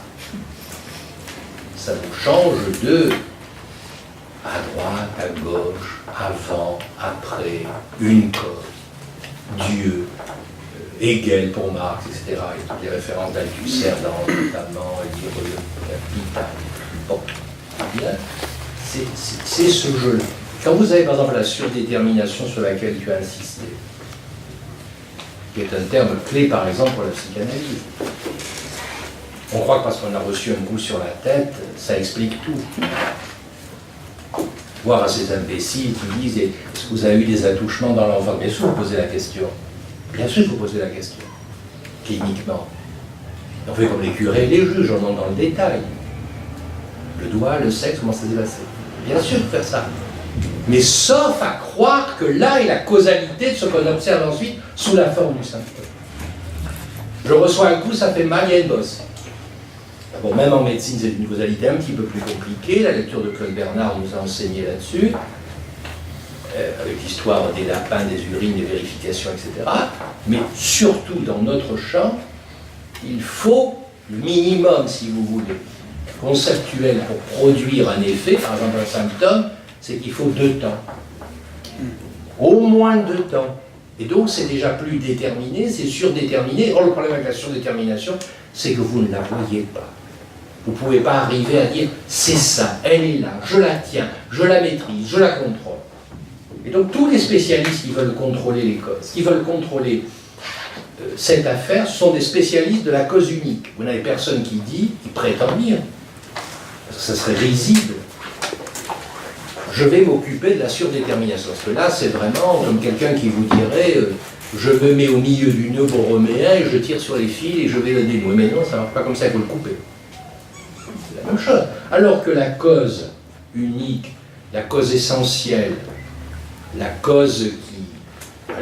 ça vous change de à droite, à gauche, avant, après, une cause, Dieu, Hegel pour Marx, etc. Et toutes les références d'Althusser dans notamment Vital. Bon, eh bien, c'est ce jeu-là. Quand vous avez par exemple la surdétermination sur laquelle tu as insisté, qui est un terme clé par exemple pour la psychanalyse, on croit que parce qu'on a reçu un coup sur la tête, ça explique tout. Voir à ces imbéciles qui disent est-ce que vous avez eu des attouchements dans l'enfance? Bien sûr, vous posez la question. Bien sûr, vous posez la question. Cliniquement. On fait comme les curés et les juges, on entre dans le détail. Le doigt, le sexe, comment ça s'est passé? Bien sûr, faire ça. Mais sauf à croire que là est la causalité de ce qu'on observe ensuite sous la forme du symptôme. Je reçois un coup, ça fait mal, il y a une bosse. Bon, même en médecine, c'est une causalité un petit peu plus compliquée. La lecture de Claude Bernard nous a enseigné là-dessus, avec l'histoire des lapins, des urines, des vérifications, etc. Mais surtout, dans notre champ, il faut le minimum, si vous voulez, conceptuel pour produire un effet, par exemple un symptôme, c'est qu'il faut 2 temps. Au moins 2 temps. Et donc, c'est déjà plus déterminé, c'est surdéterminé. Or, le problème avec la surdétermination, c'est que vous ne la voyez pas. Vous ne pouvez pas arriver à dire c'est ça, elle est là, je la tiens, je la maîtrise, je la contrôle. Et donc tous les spécialistes qui veulent contrôler les causes, qui veulent contrôler cette affaire, ce sont des spécialistes de la cause unique. Vous n'avez personne qui dit, qui prétend dire, parce que ça serait risible, je vais m'occuper de la surdétermination. Parce que là, c'est vraiment comme quelqu'un qui vous dirait je me mets au milieu du nœud borroméen et je tire sur les fils et je vais le dénouer. Mais non, ça ne marche pas comme ça, il faut le couper. C'est la même chose. Alors que la cause unique, la cause essentielle, la cause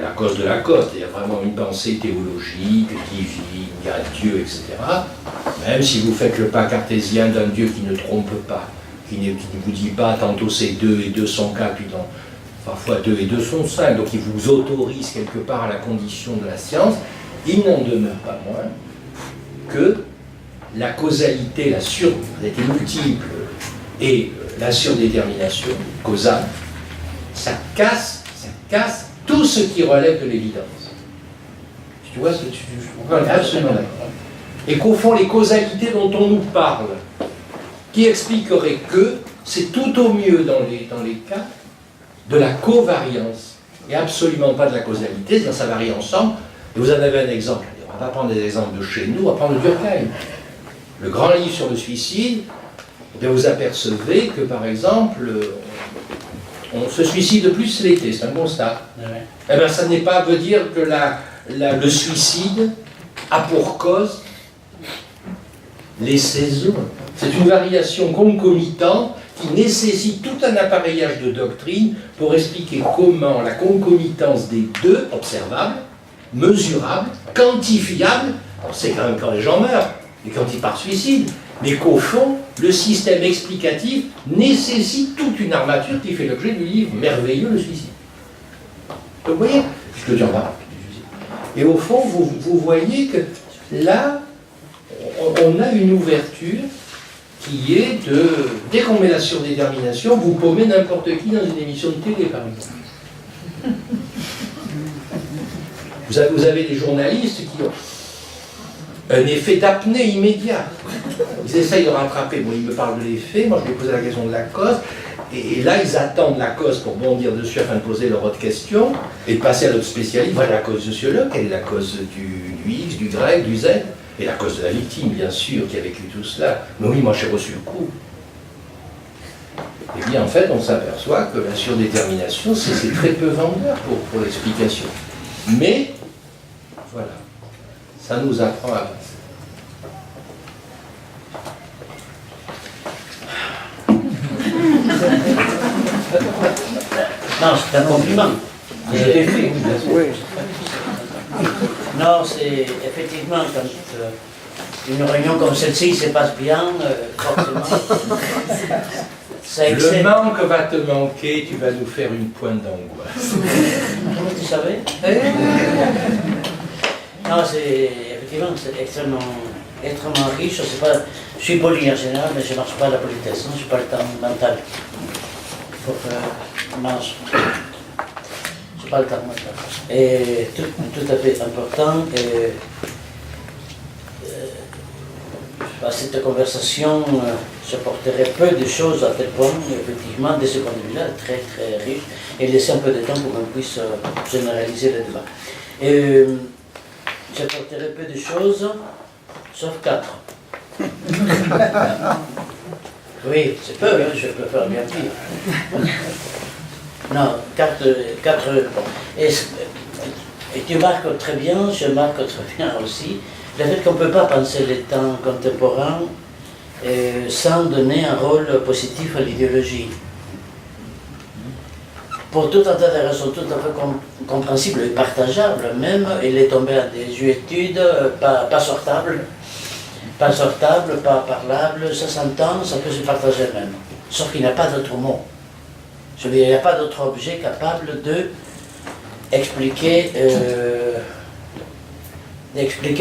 la cause de la cause, c'est-à-dire vraiment une pensée théologique, divine, il y a Dieu, etc. Même si vous faites le pas cartésien d'un Dieu qui ne trompe pas, qui ne vous dit pas tantôt c'est 2 et 2 sont 4, puis parfois 2 et 2 sont 5, donc il vous autorise quelque part à la condition de la science, il n'en demeure pas moins que la causalité, la causalité multiple et la surdétermination causale, ça casse tout ce qui relève de l'évidence. Tu vois ce que tu dis? Absolument d'accord. Et qu'au fond, les causalités dont on nous parle, qui expliqueraient que c'est tout au mieux dans les cas de la covariance, et absolument pas de la causalité, c'est-à-dire ça varie ensemble. Et vous en avez un exemple. On va prendre des exemples de chez nous, on va prendre Durkheim. Le grand livre sur le suicide, et vous apercevez que, par exemple, on se suicide plus l'été, c'est un constat. Eh bien, ça n'est pas veut dire que le suicide a pour cause les saisons. C'est une variation concomitante qui nécessite tout un appareillage de doctrine pour expliquer comment la concomitance des deux, observable, mesurable, quantifiable, c'est quand même quand les gens meurent et quand ils partent suicide, mais qu'au fond, le système explicatif nécessite toute une armature qui fait l'objet du livre merveilleux, Le Suicide. Donc vous voyez, puisque tu en parles. Et au fond, vous voyez que là, on a une ouverture qui est de... Dès qu'on met la surdétermination, vous paumez n'importe qui dans une émission de télé, par exemple. Vous avez des journalistes qui ont un effet d'apnée immédiat. Ils essayent de rattraper. Bon, ils me parlent de l'effet, moi je lui ai posé la question de la cause, et là ils attendent la cause pour bondir dessus afin de poser leur autre question, et de passer à l'autre spécialiste. Voilà la cause sociologue, quelle est la cause du X, du Y, du Z, et la cause de la victime, bien sûr, qui a vécu tout cela. Mais oui, moi j'ai reçu le coup. Et bien en fait, on s'aperçoit que la surdétermination, c'est très peu vendeur pour l'explication. Mais, voilà, ça nous apprend à passer. Non, c'est un compliment. Je l'ai fait. Oui. Non, c'est effectivement quand une réunion comme celle-ci se passe bien, forcément. Ça Le excelle. manque va te manquer, tu vas nous faire une pointe d'angoisse. Comment tu savais? Non, c'est effectivement c'est extrêmement riche. Je suis poli en général, mais je ne marche pas à la politesse. Je n'ai pas le temps mental pour marche. Je n'ai pas le temps mental. Et tout à fait important. Cette conversation, je porterai peu de choses à tel point, effectivement, de ce point de vue-là, très très riche, et laisser un peu de temps pour qu'on puisse généraliser le débat. Et je porterai peu de choses, sauf 4. Oui, c'est peu, hein, je peux faire bien pire. Non, 4. Et tu marques très bien, je marque très bien aussi, le fait qu'on ne peut pas penser les temps contemporains sans donner un rôle positif à l'idéologie. Pour tout un tas de raisons tout à fait compréhensibles et partageables, même, il est tombé à des études pas sortables, pas parlables, ça s'entend, ça peut se partager même. Sauf qu'il n'y a pas d'autre mot. Je veux dire, il n'y a pas d'autre objet capable d'expliquer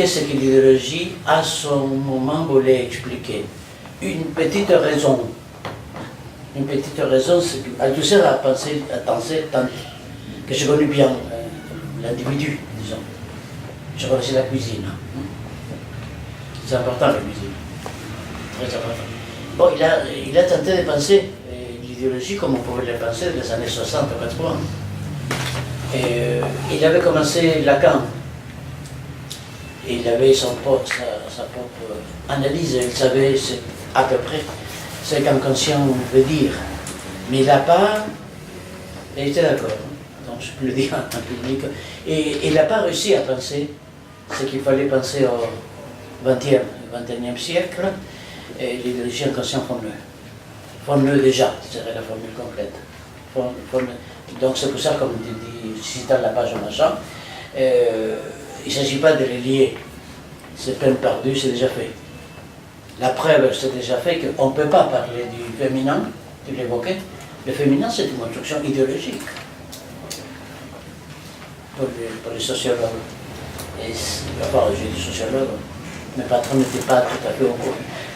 ce que l'idéologie, à son moment, voulait expliquer. Une petite raison, c'est qu'Althusser a pensé que je connais bien l'individu, disons. Je connaissais la cuisine. C'est important, la cuisine. Très important. Bon, il a tenté de penser l'idéologie comme on pouvait la penser dans les années 60 ou 80. Il avait commencé Lacan. Il avait sa propre analyse, il savait à peu près ce qu'inconscient veut dire. Mais il n'a pas. Il était d'accord, donc je peux le dire en public. Et il n'a pas réussi à penser ce qu'il fallait penser au XXIe siècle, et l'idéologie inconsciente fonde-le. Fonde-le déjà, serait la formule complète. Donc c'est pour ça, comme tu dis, citant la page machin, il ne s'agit pas de les lier. C'est peine perdue, c'est déjà fait. La preuve, c'est déjà fait qu'on ne peut pas parler du féminin, tu l'évoquais. Le féminin, c'est une construction idéologique pour les sociologues. Et enfin, j'ai dit sociologue, mes patrons n'étaient pas tout à fait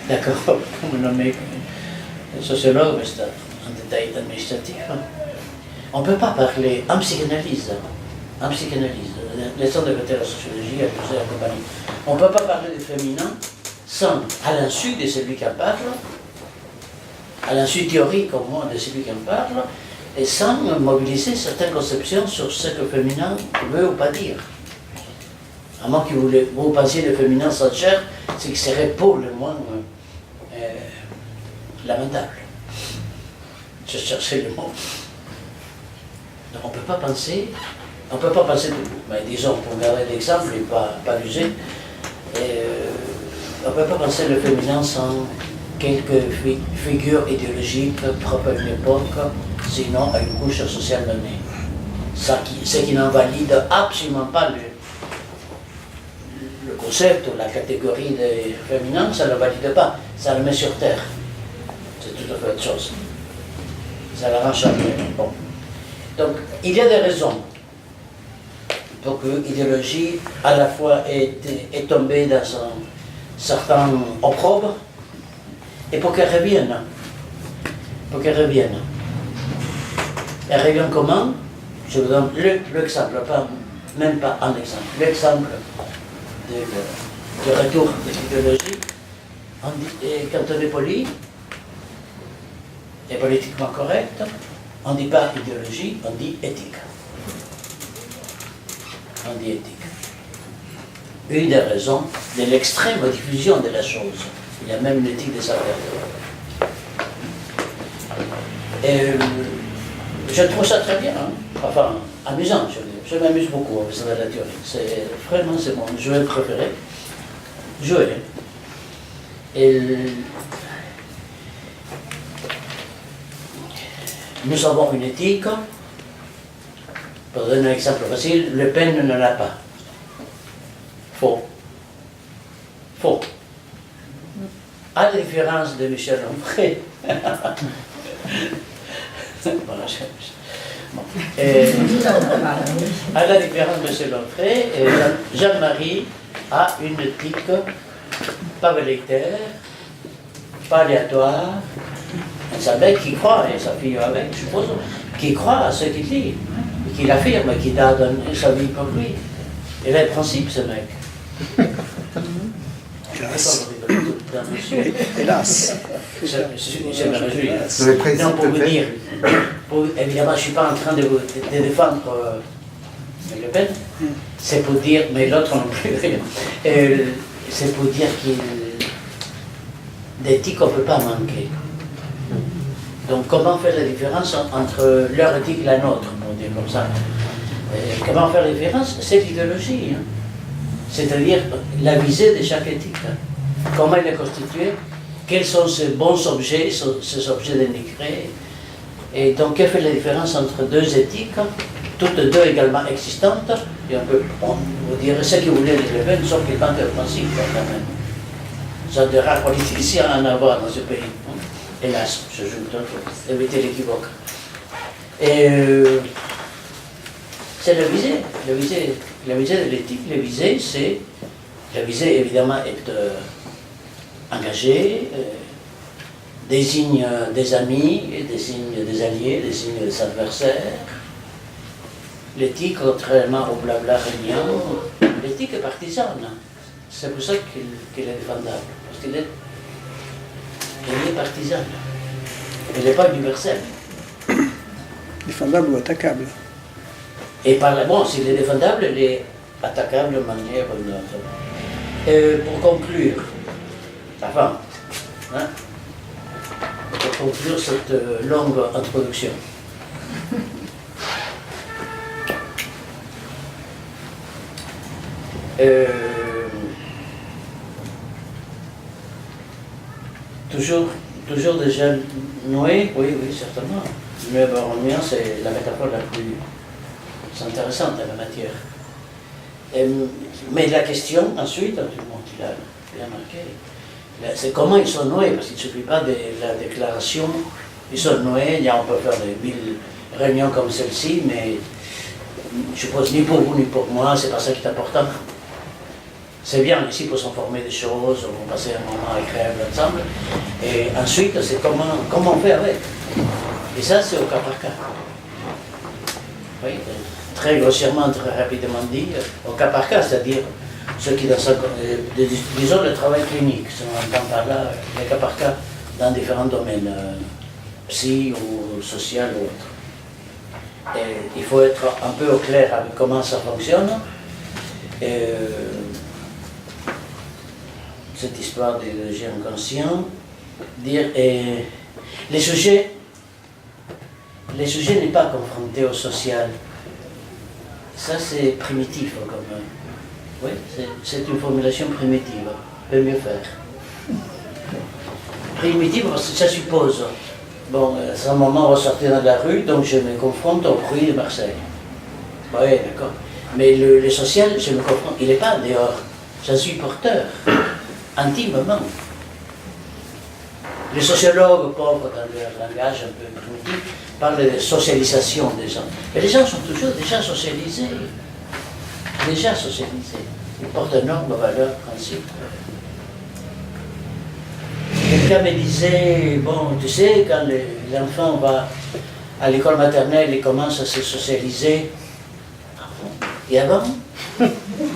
d'accord pour me nommer sociologue, mais c'est un détail administratif. On ne peut pas parler en psychanalyse, les centres de la sociologie, la compagnie. On ne peut pas parler du féminin sans, à l'insu de celui qui en parle, à l'insu théorique au moins de celui qui en parle, et sans mobiliser certaines conceptions sur ce que le féminin veut ou pas dire. À moins que vous pensiez le féminin sans chair, c'est que serait pour le moins lamentable. Je cherchais le mot. Donc on ne peut pas penser debout. Mais disons, pour garder l'exemple et pas l'user, on ne peut pas penser le féminin sans quelques figures idéologiques propres à une époque, sinon à une couche sociale donnée. Ce qui n'invalide absolument pas le concept ou la catégorie des féminins, ça ne le valide pas, ça le met sur terre. C'est tout à fait autre chose. Ça la rend charnelle. Bon. Donc, il y a des raisons pour que l'idéologie, à la fois, est tombée dans un certain opprobre, et pour qu'elle revienne. Elle revient comment? Je vous donne l'exemple, même pas un exemple. L'exemple du retour de l'idéologie, quand on est poli et politiquement correct, on ne dit pas idéologie, on dit éthique. Une des raisons de l'extrême diffusion de la chose. Il y a même l'éthique des affaires. Je trouve ça très bien, hein. Enfin, amusant, je veux dire. Je m'amuse beaucoup avec la théorie. C'est mon jeu préféré. Jouer. Nous avons une éthique. Pour donner un exemple facile, Le Pen ne l'a pas. Faux. À la différence de Michel Onfray, voilà, bon. À la différence de Michel Onfray, Jean-Marie a une éthique pas velléitaire, pas aléatoire. C'est un mec qui croit, et sa fille avec, je suppose, qui croit à ce qu'il dit, et qui l'affirme, qui donne sa vie pour lui. Il a le principe, ce mec. Hélas. Je me réjouis. Non, pour vous dire, évidemment, je ne suis pas en train de défendre Le Pen, c'est pour dire, mais l'autre non plus, c'est pour dire d'éthique, on ne peut pas manquer. Donc, comment faire la différence entre leur éthique et la nôtre, pour dire comme ça? Comment faire la différence? C'est l'idéologie. Hein. C'est-à-dire la visée de chaque éthique. Comment elle est constituée? Quels sont ces bons objets, ces objets dénigrés? Et donc, quelle fait la différence entre deux éthiques, toutes deux également existantes? Et on vous dirait ce que vous voulez de Le Pen, sauf qu'il manque le principe, quand même. Ce sont de rares politiciens à en avoir dans ce pays. Hélas, je joue tout pour éviter l'équivoque. Et c'est la visée de l'éthique. La visée évidemment est engagée, désigne des amis, désigne des alliés, désigne des adversaires. L'éthique, contrairement au blabla régnant, l'éthique est partisane. C'est pour ça qu'elle est défendable. Parce qu'elle est Elle est partisane. Elle n'est pas universelle. Défendable ou attaquable. Et par là, bon, s'il est défendable, il est attaquable de manière ou d'une autre. Pour conclure, enfin, hein, pour conclure cette longue introduction, toujours déjà Noé, oui, certainement. Le baronien, c'est la métaphore la plus intéressante dans la matière. Mais la question, ensuite, tout le monde l'a bien marqué, c'est comment ils sont noués, parce qu'il ne suffit pas de la déclaration, ils sont noués, on peut faire des 1000 réunions comme celle-ci, mais je suppose ni pour vous ni pour moi, c'est pas ça qui est important. C'est bien ici pour s'informer des choses, on va passer un moment agréable ensemble, et ensuite c'est comment on fait avec. Et ça c'est au cas par cas. Oui, très grossièrement, très rapidement dit, au cas par cas, c'est-à-dire ceux qui disons le travail clinique, si on entend par là, les cas par cas dans différents domaines, psy ou social ou autre. Et il faut être un peu au clair avec comment ça fonctionne. Et, cette histoire d'idéologie inconscient, dire les sujets n'est pas confronté au social. Ça c'est primitif comme oui, c'est une formulation primitive, peut mieux faire. Primitive parce que ça suppose, bon, à un moment on va sortir dans la rue, donc je me confronte au bruit de Marseille. Oui, d'accord. Mais le social, je me confronte, il n'est pas dehors, j'en suis porteur. Intimement. Les sociologues pauvres, dans leur langage un peu primitif, parlent de socialisation des gens. Et les gens sont toujours déjà socialisés. Déjà socialisés. Ils portent normes, valeurs, principes. Quelqu'un me disait, bon, tu sais, quand l'enfant va à l'école maternelle, il commence à se socialiser. Ah bon? Et avant?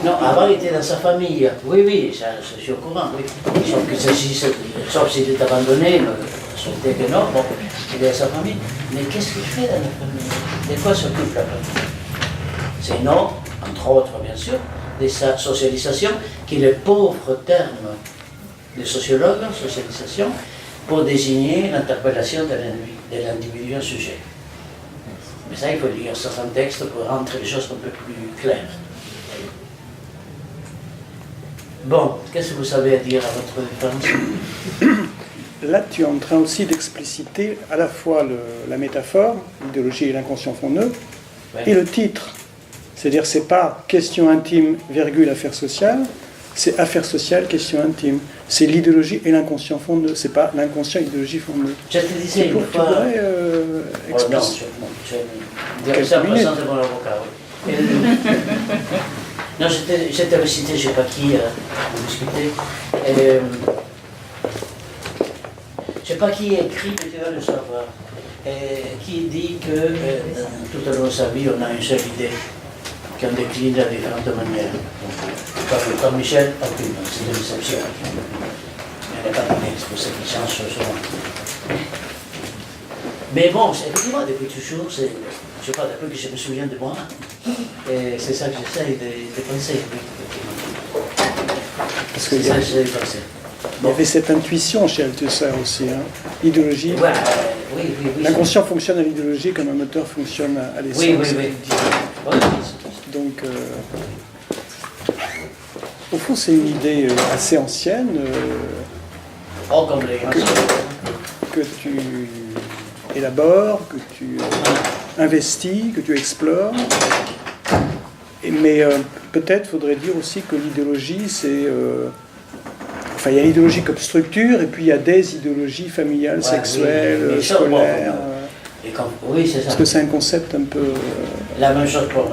Non, avant il était dans sa famille. Oui, ça, je suis au courant, oui. Sauf s'il est abandonné, c'était que non, bon, il est dans sa famille. Mais qu'est-ce qu'il fait dans la famille? De quoi s'occupe la famille? C'est non, entre autres bien sûr, de sa socialisation, qui est le pauvre terme des sociologues, socialisation, pour désigner l'interpellation de l'individu en sujet. Mais ça, il faut lire certains textes pour rendre les choses un peu plus claires. Bon, qu'est-ce que vous avez à dire à votre défense? Là, tu es en train aussi d'expliciter à la fois la métaphore, l'idéologie et l'inconscient font nœud, Ouais. et le titre. C'est-à-dire, c'est pas question intime, virgule, affaire sociale, c'est affaire sociale, question intime. C'est l'idéologie et l'inconscient font nœud, c'est pas l'inconscient et l'idéologie font nœud. Je te disais une Tu fois... pourrais non, je dirais ça en passant devant l'avocat, oui. Non, j'étais recité, je ne sais pas qui, pour discuter. Je ne sais pas qui écrit, mais tu vas le savoir. Qui dit que tout au long de sa vie, on a une seule idée, qu'on décline de différentes manières. Comme Michel, aucune, c'est une exception. Elle n'est pas donnée, c'est pour ça qu'il change souvent. Mais bon, effectivement, depuis toujours, je ne sais pas, depuis que je me souviens de moi, et c'est ça que j'essaie de penser. Parce que C'est ça que j'essaie de penser. il y avait cette intuition chez Althusser aussi, hein. L'idéologie. Ouais, oui. L'inconscient fonctionne à l'idéologie comme un moteur fonctionne à l'essence. Oui. Donc, au fond, c'est une idée assez ancienne Oh, comme les grands. que tu élabores, que tu investis, que tu explores. Mais peut-être faudrait dire aussi que l'idéologie, c'est... Enfin, il y a l'idéologie comme structure, et puis il y a des idéologies familiales, Ouais, sexuelles, oui, scolaires. Oui, c'est ça. Parce que c'est un concept un peu... La même chose pour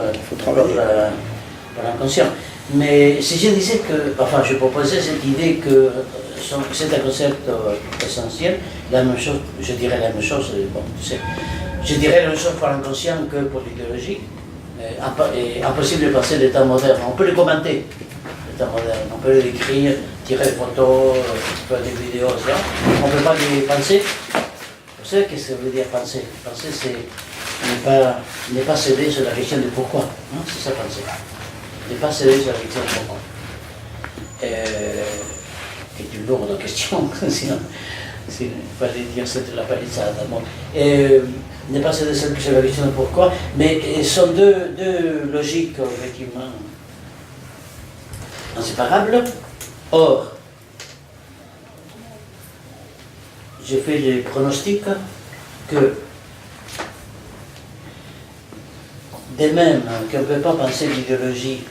l'inconscient. Mais si je disais que, enfin, je proposais cette idée que c'est un concept essentiel, la même chose, je dirais la même chose, bon, tu sais, je dirais la même chose pour l'inconscient que pour l'idéologie. Impossible de passer le temps moderne. On peut le commenter, le temps moderne, on peut le décrire tirer des photos, faire des vidéos, etc. On ne peut pas les penser. Vous savez qu'est-ce que ça veut dire penser? Penser, c'est ne pas céder sur la question de pourquoi. Hein? C'est ça, penser. Ne pas céder sur la question de pourquoi. C'est une lourde question, sinon, il fallait dire c'était la palissade. Bon. Ne pas céder sur la question de pourquoi, mais ce sont deux logiques, effectivement, inséparables. Or, j'ai fait des pronostics que, de même qu'on ne peut pas penser l'idéologie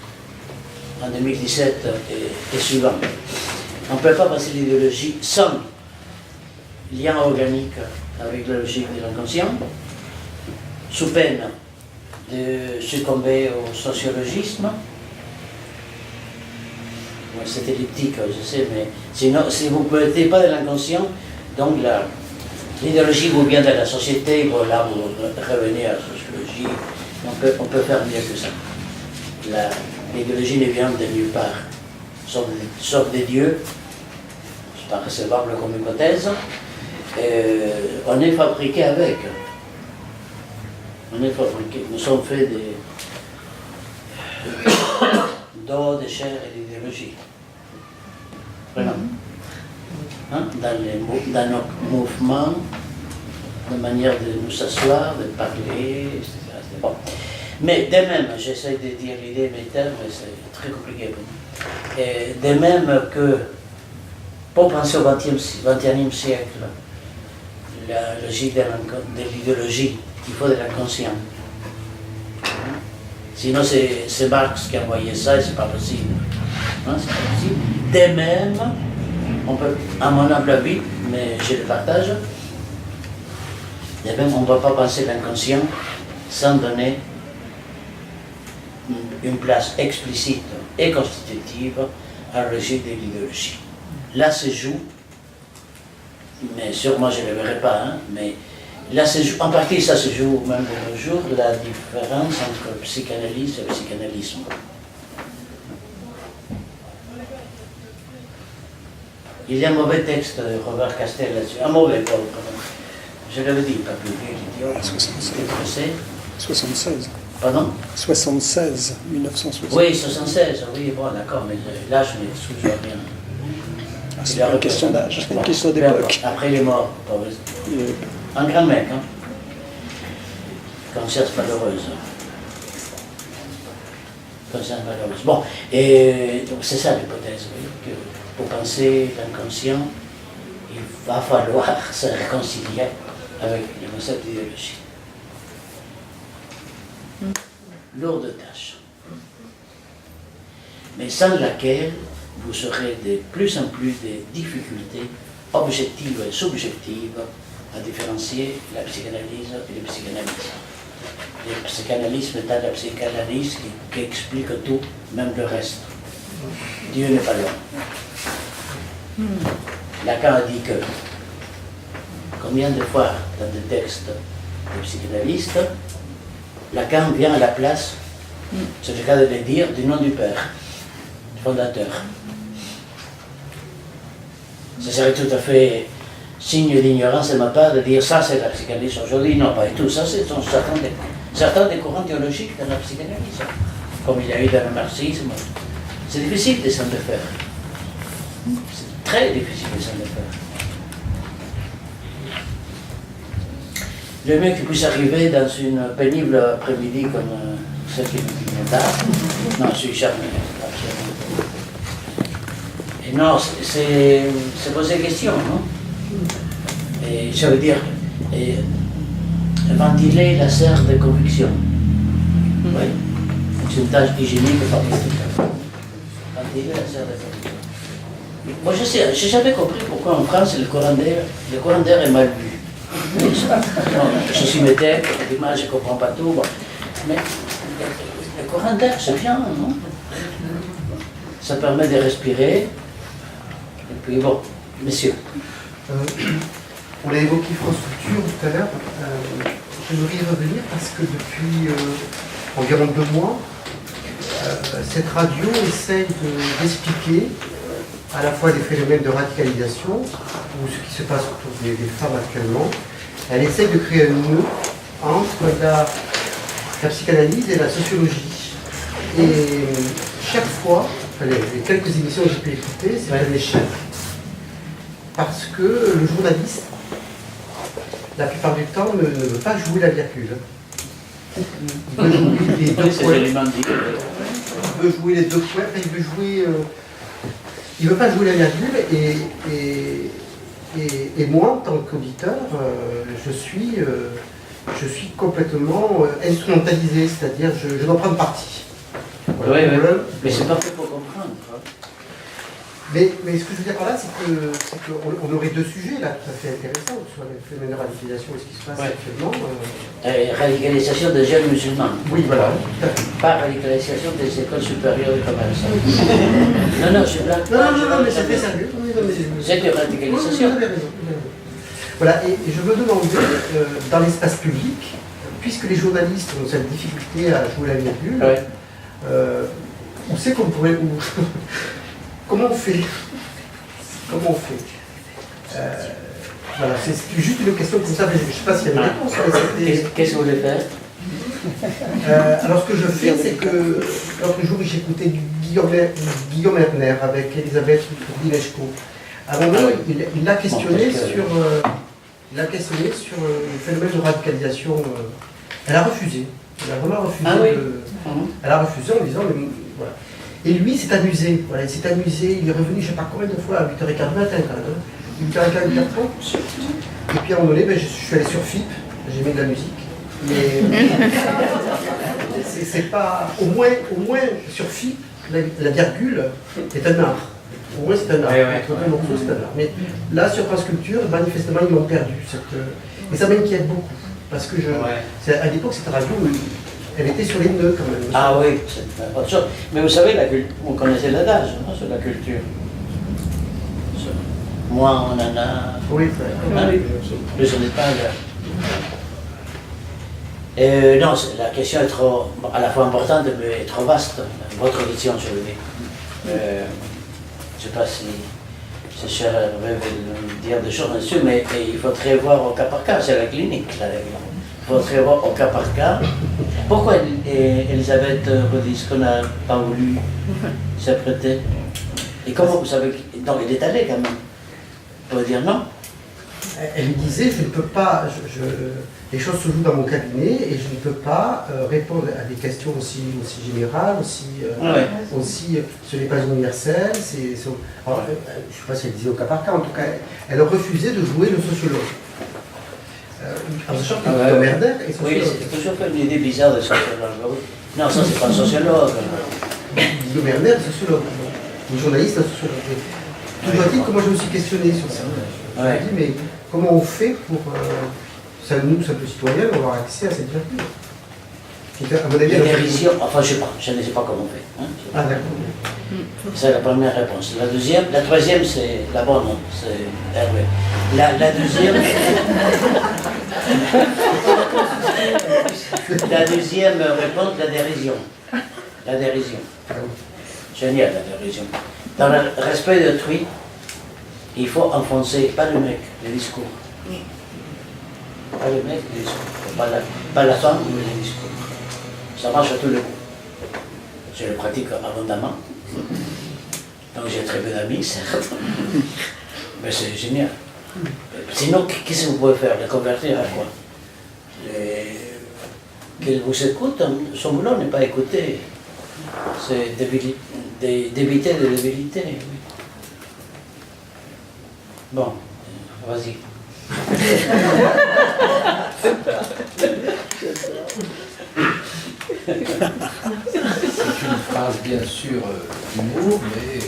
en 2017 et suivant, on ne peut pas penser l'idéologie sans lien organique avec la logique de l'inconscient, sous peine de succomber au sociologisme. C'est elliptique, je sais, mais sinon, si vous ne mettez pas de l'inconscient, donc l'idéologie vous vient de la société, bon, là vous revenez à la sociologie, on peut faire mieux que ça. L'idéologie ne vient de nulle part, sauf des dieux, c'est pas recevable comme hypothèse, on est fabriqué avec. On est fabriqué, nous sommes faits d'eau, de chair et d'idéologie. Vraiment. Hein? Dans nos mouvements, de manière de nous asseoir, de parler, etc. Bon. Mais de même, j'essaie de dire l'idée, mes termes, mais c'est très compliqué pour moi. Et de même que, pour penser au XXIe siècle, la logique de l'idéologie, il faut de l'inconscient. Sinon, c'est Marx qui a envoyé ça et c'est pas possible. Hein, c'est pas possible. De même, on peut, à mon humble avis, mais je le partage, de même, on ne doit pas penser l'inconscient sans donner une place explicite et constitutive à la logique de l'idéologie. Là se joue, mais sûrement je ne le verrai pas, hein, mais là, en partie, ça se joue même de nos jours, la différence entre psychanalyse et psychanalysme. Il y a un mauvais texte de Robert Castel là-dessus, un mauvais, pardon. Je l'avais dit, pas plus vieux, l'idiot. 76. Pardon? 76, 1976. Oui, 76, oui, bon, d'accord, mais là, je ne me souviens rien. Ah, c'est pas une question d'âge, c'est une question d'époque. Après, il est mort, un grand mec, hein. Conscience malheureuse. Conscience malheureuse. Bon, et donc c'est ça l'hypothèse, oui, que pour penser l'inconscient, il va falloir se réconcilier avec le concept d'idéologie. Lourde tâche. Mais sans laquelle vous aurez de plus en plus de difficultés objectives et subjectives à différencier la psychanalyse et le psychanalyse. Le psychanalyse étant la psychanalyse qui explique tout, même le reste. Dieu n'est pas loin. Lacan a dit que combien de fois dans des textes des psychanalystes, Lacan vient à la place, c'est le cas de le dire, du nom du père, du fondateur. Ce serait tout à fait signe d'ignorance de ma part de dire ça c'est la psychanalyse aujourd'hui. Non, pas du tout. Ça, ce sont certains des courants théologiques dans la psychanalyse, comme il y a eu dans le marxisme. C'est difficile de s'en défaire. C'est très difficile de s'en défaire. Le mieux qui puisse arriver dans une pénible après-midi comme celle qui nous tard. Non, je suis charmé, absolument. Et non, c'est poser question, non? Et ça veut dire ventiler la serre de conviction. Oui. C'est une tâche hygiénique et fantastique. Ventiler la serre de conviction. Moi, je n'ai jamais compris pourquoi en France le courant d'air est mal vu. Non, je suis médecin, je ne comprends pas tout. Bon. Mais le courant d'air, c'est bien, non? Ça permet de respirer. Et puis bon, messieurs. On l'a évoqué infrastructure tout à l'heure. J'aimerais y revenir parce que depuis environ 2 mois, cette radio essaye d'expliquer à la fois des phénomènes de radicalisation, ou ce qui se passe autour des femmes actuellement. Elle essaie de créer un nœud entre la psychanalyse et la sociologie. Et chaque fois, enfin, les quelques émissions que j'ai pu écouter, c'est un échec. Parce que le journaliste, la plupart du temps, ne veut pas jouer la virgule. Il veut jouer les deux C'est points. l'élément dit. Il veut jouer les deux points, il veut jouer. Il veut pas jouer la virgule et moi, en tant qu'auditeur, je suis complètement instrumentalisé, c'est-à-dire je dois prendre parti. Voilà. Oui, oui. Voilà. Mais c'est pas fait pour comprendre. Quoi. Mais ce que je veux dire par là, c'est qu'on aurait deux sujets là tout à fait intéressants sur les phénomènes de radicalisation et ce qui se passe Ouais. actuellement. Radicalisation des jeunes musulmans. Oui, voilà. Tout à fait. Pas radicalisation des écoles supérieures de commerce. Non, non, je blague pas. Non, mais c'est très sérieux. Oui, non, mais- C'est de radicalisation. Vous avez raison, vous avez raison. Voilà, et je me demandais, dans l'espace public, puisque les journalistes ont cette difficulté à jouer la virgule, Ouais. où c'est qu'on pourrait. Comment on fait? Comment on fait? Voilà, c'est juste une question comme ça, mais je ne sais pas s'il y a une réponse. Mais c'était- Qu'est-ce que vous voulez faire? Alors ce que je fais, c'est que l'autre jour j'écoutais Guillaume Erner avec Elisabeth Bileschko. À un moment, il l'a questionné sur le phénomène de radicalisation. Elle a refusé. Elle a vraiment refusé. Ah oui. Elle a refusé en disant voilà. Et lui il s'est amusé. Voilà, il s'est amusé. Il est revenu je ne sais pas combien de fois à 8h15 du matin quand même. 8h15, 8h30. Et puis à un moment donné, je suis allé sur FIP. J'ai mis de la musique. Mais c'est pas. Au moins sur FIP, la virgule est un art. Au moins c'est un art. Ouais, ouais. Entre deux morceaux, c'est un art. Mais là, sur France Culture, manifestement, ils m'ont perdu. Et ça m'inquiète beaucoup. Parce que à l'époque, cette radio, elle était sur les nœuds quand même. Ah oui, c'est autre chose. Mais vous savez, vous connaissez l'adage hein, sur la culture. Moi, on en a. Oui, Hein? Plus on n'est pas là. Non, la question est trop, à la fois importante mais trop vaste. Votre audition, je veux dire. Je ne sais pas si c'est cher de dire des choses là-dessus, mais il faudrait voir au cas par cas. C'est la clinique, la règle. Il faudrait voir au cas par cas. Pourquoi Elisabeth redit qu'on n'a pas voulu s'apprêter? Et comment vous savez? Donc il est allé quand même. Vous pouvez dire non? Elle me disait, je ne peux pas, les choses se jouent dans mon cabinet et je ne peux pas répondre à des questions aussi générales, aussi, ce n'est pas universel. Alors, je ne sais pas si elle disait au cas par cas, en tout cas, elle a refusé de jouer le sociologue. En sachant que Guillaume Erner est sociologue. Oui, c'est toujours une idée bizarre de sociologue. Non, ça c'est pas un sociologue. Guillaume Erner est sociologue. Les journalistes, un sociologue. Toujours dit que moi je me suis questionné sur ça. Je me suis dit, mais comment on fait pour, nous, simples citoyens, avoir accès à cette virgule? À mon avis, La dérision, enfin je sais pas, je ne sais pas comment on fait. Hein. Ah d'accord. C'est la première réponse. La troisième c'est la bonne, c'est Hervé. La deuxième, la deuxième réponse, la dérision. La dérision. Génial la dérision. Dans le respect d'autrui, il faut enfoncer, pas le mec, le discours. Pas le mec, le discours. Pas la femme, mais le discours. Ça marche à tous les coups. Je le pratique abondamment. Donc j'ai très peu d'amis, certes. Mais c'est génial. Sinon, qu'est-ce que vous pouvez faire? Les convertir à quoi? Qu'ils vous écoutent, son boulot n'est pas écouté. C'est d'éviter des débilités. Oui. Bon, vas-y. C'est une phrase bien sûr d'humour, mais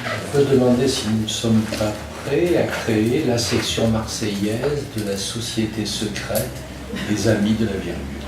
on peut demander si nous ne sommes pas prêts à créer la section marseillaise de la société secrète des Amis de la Virgule.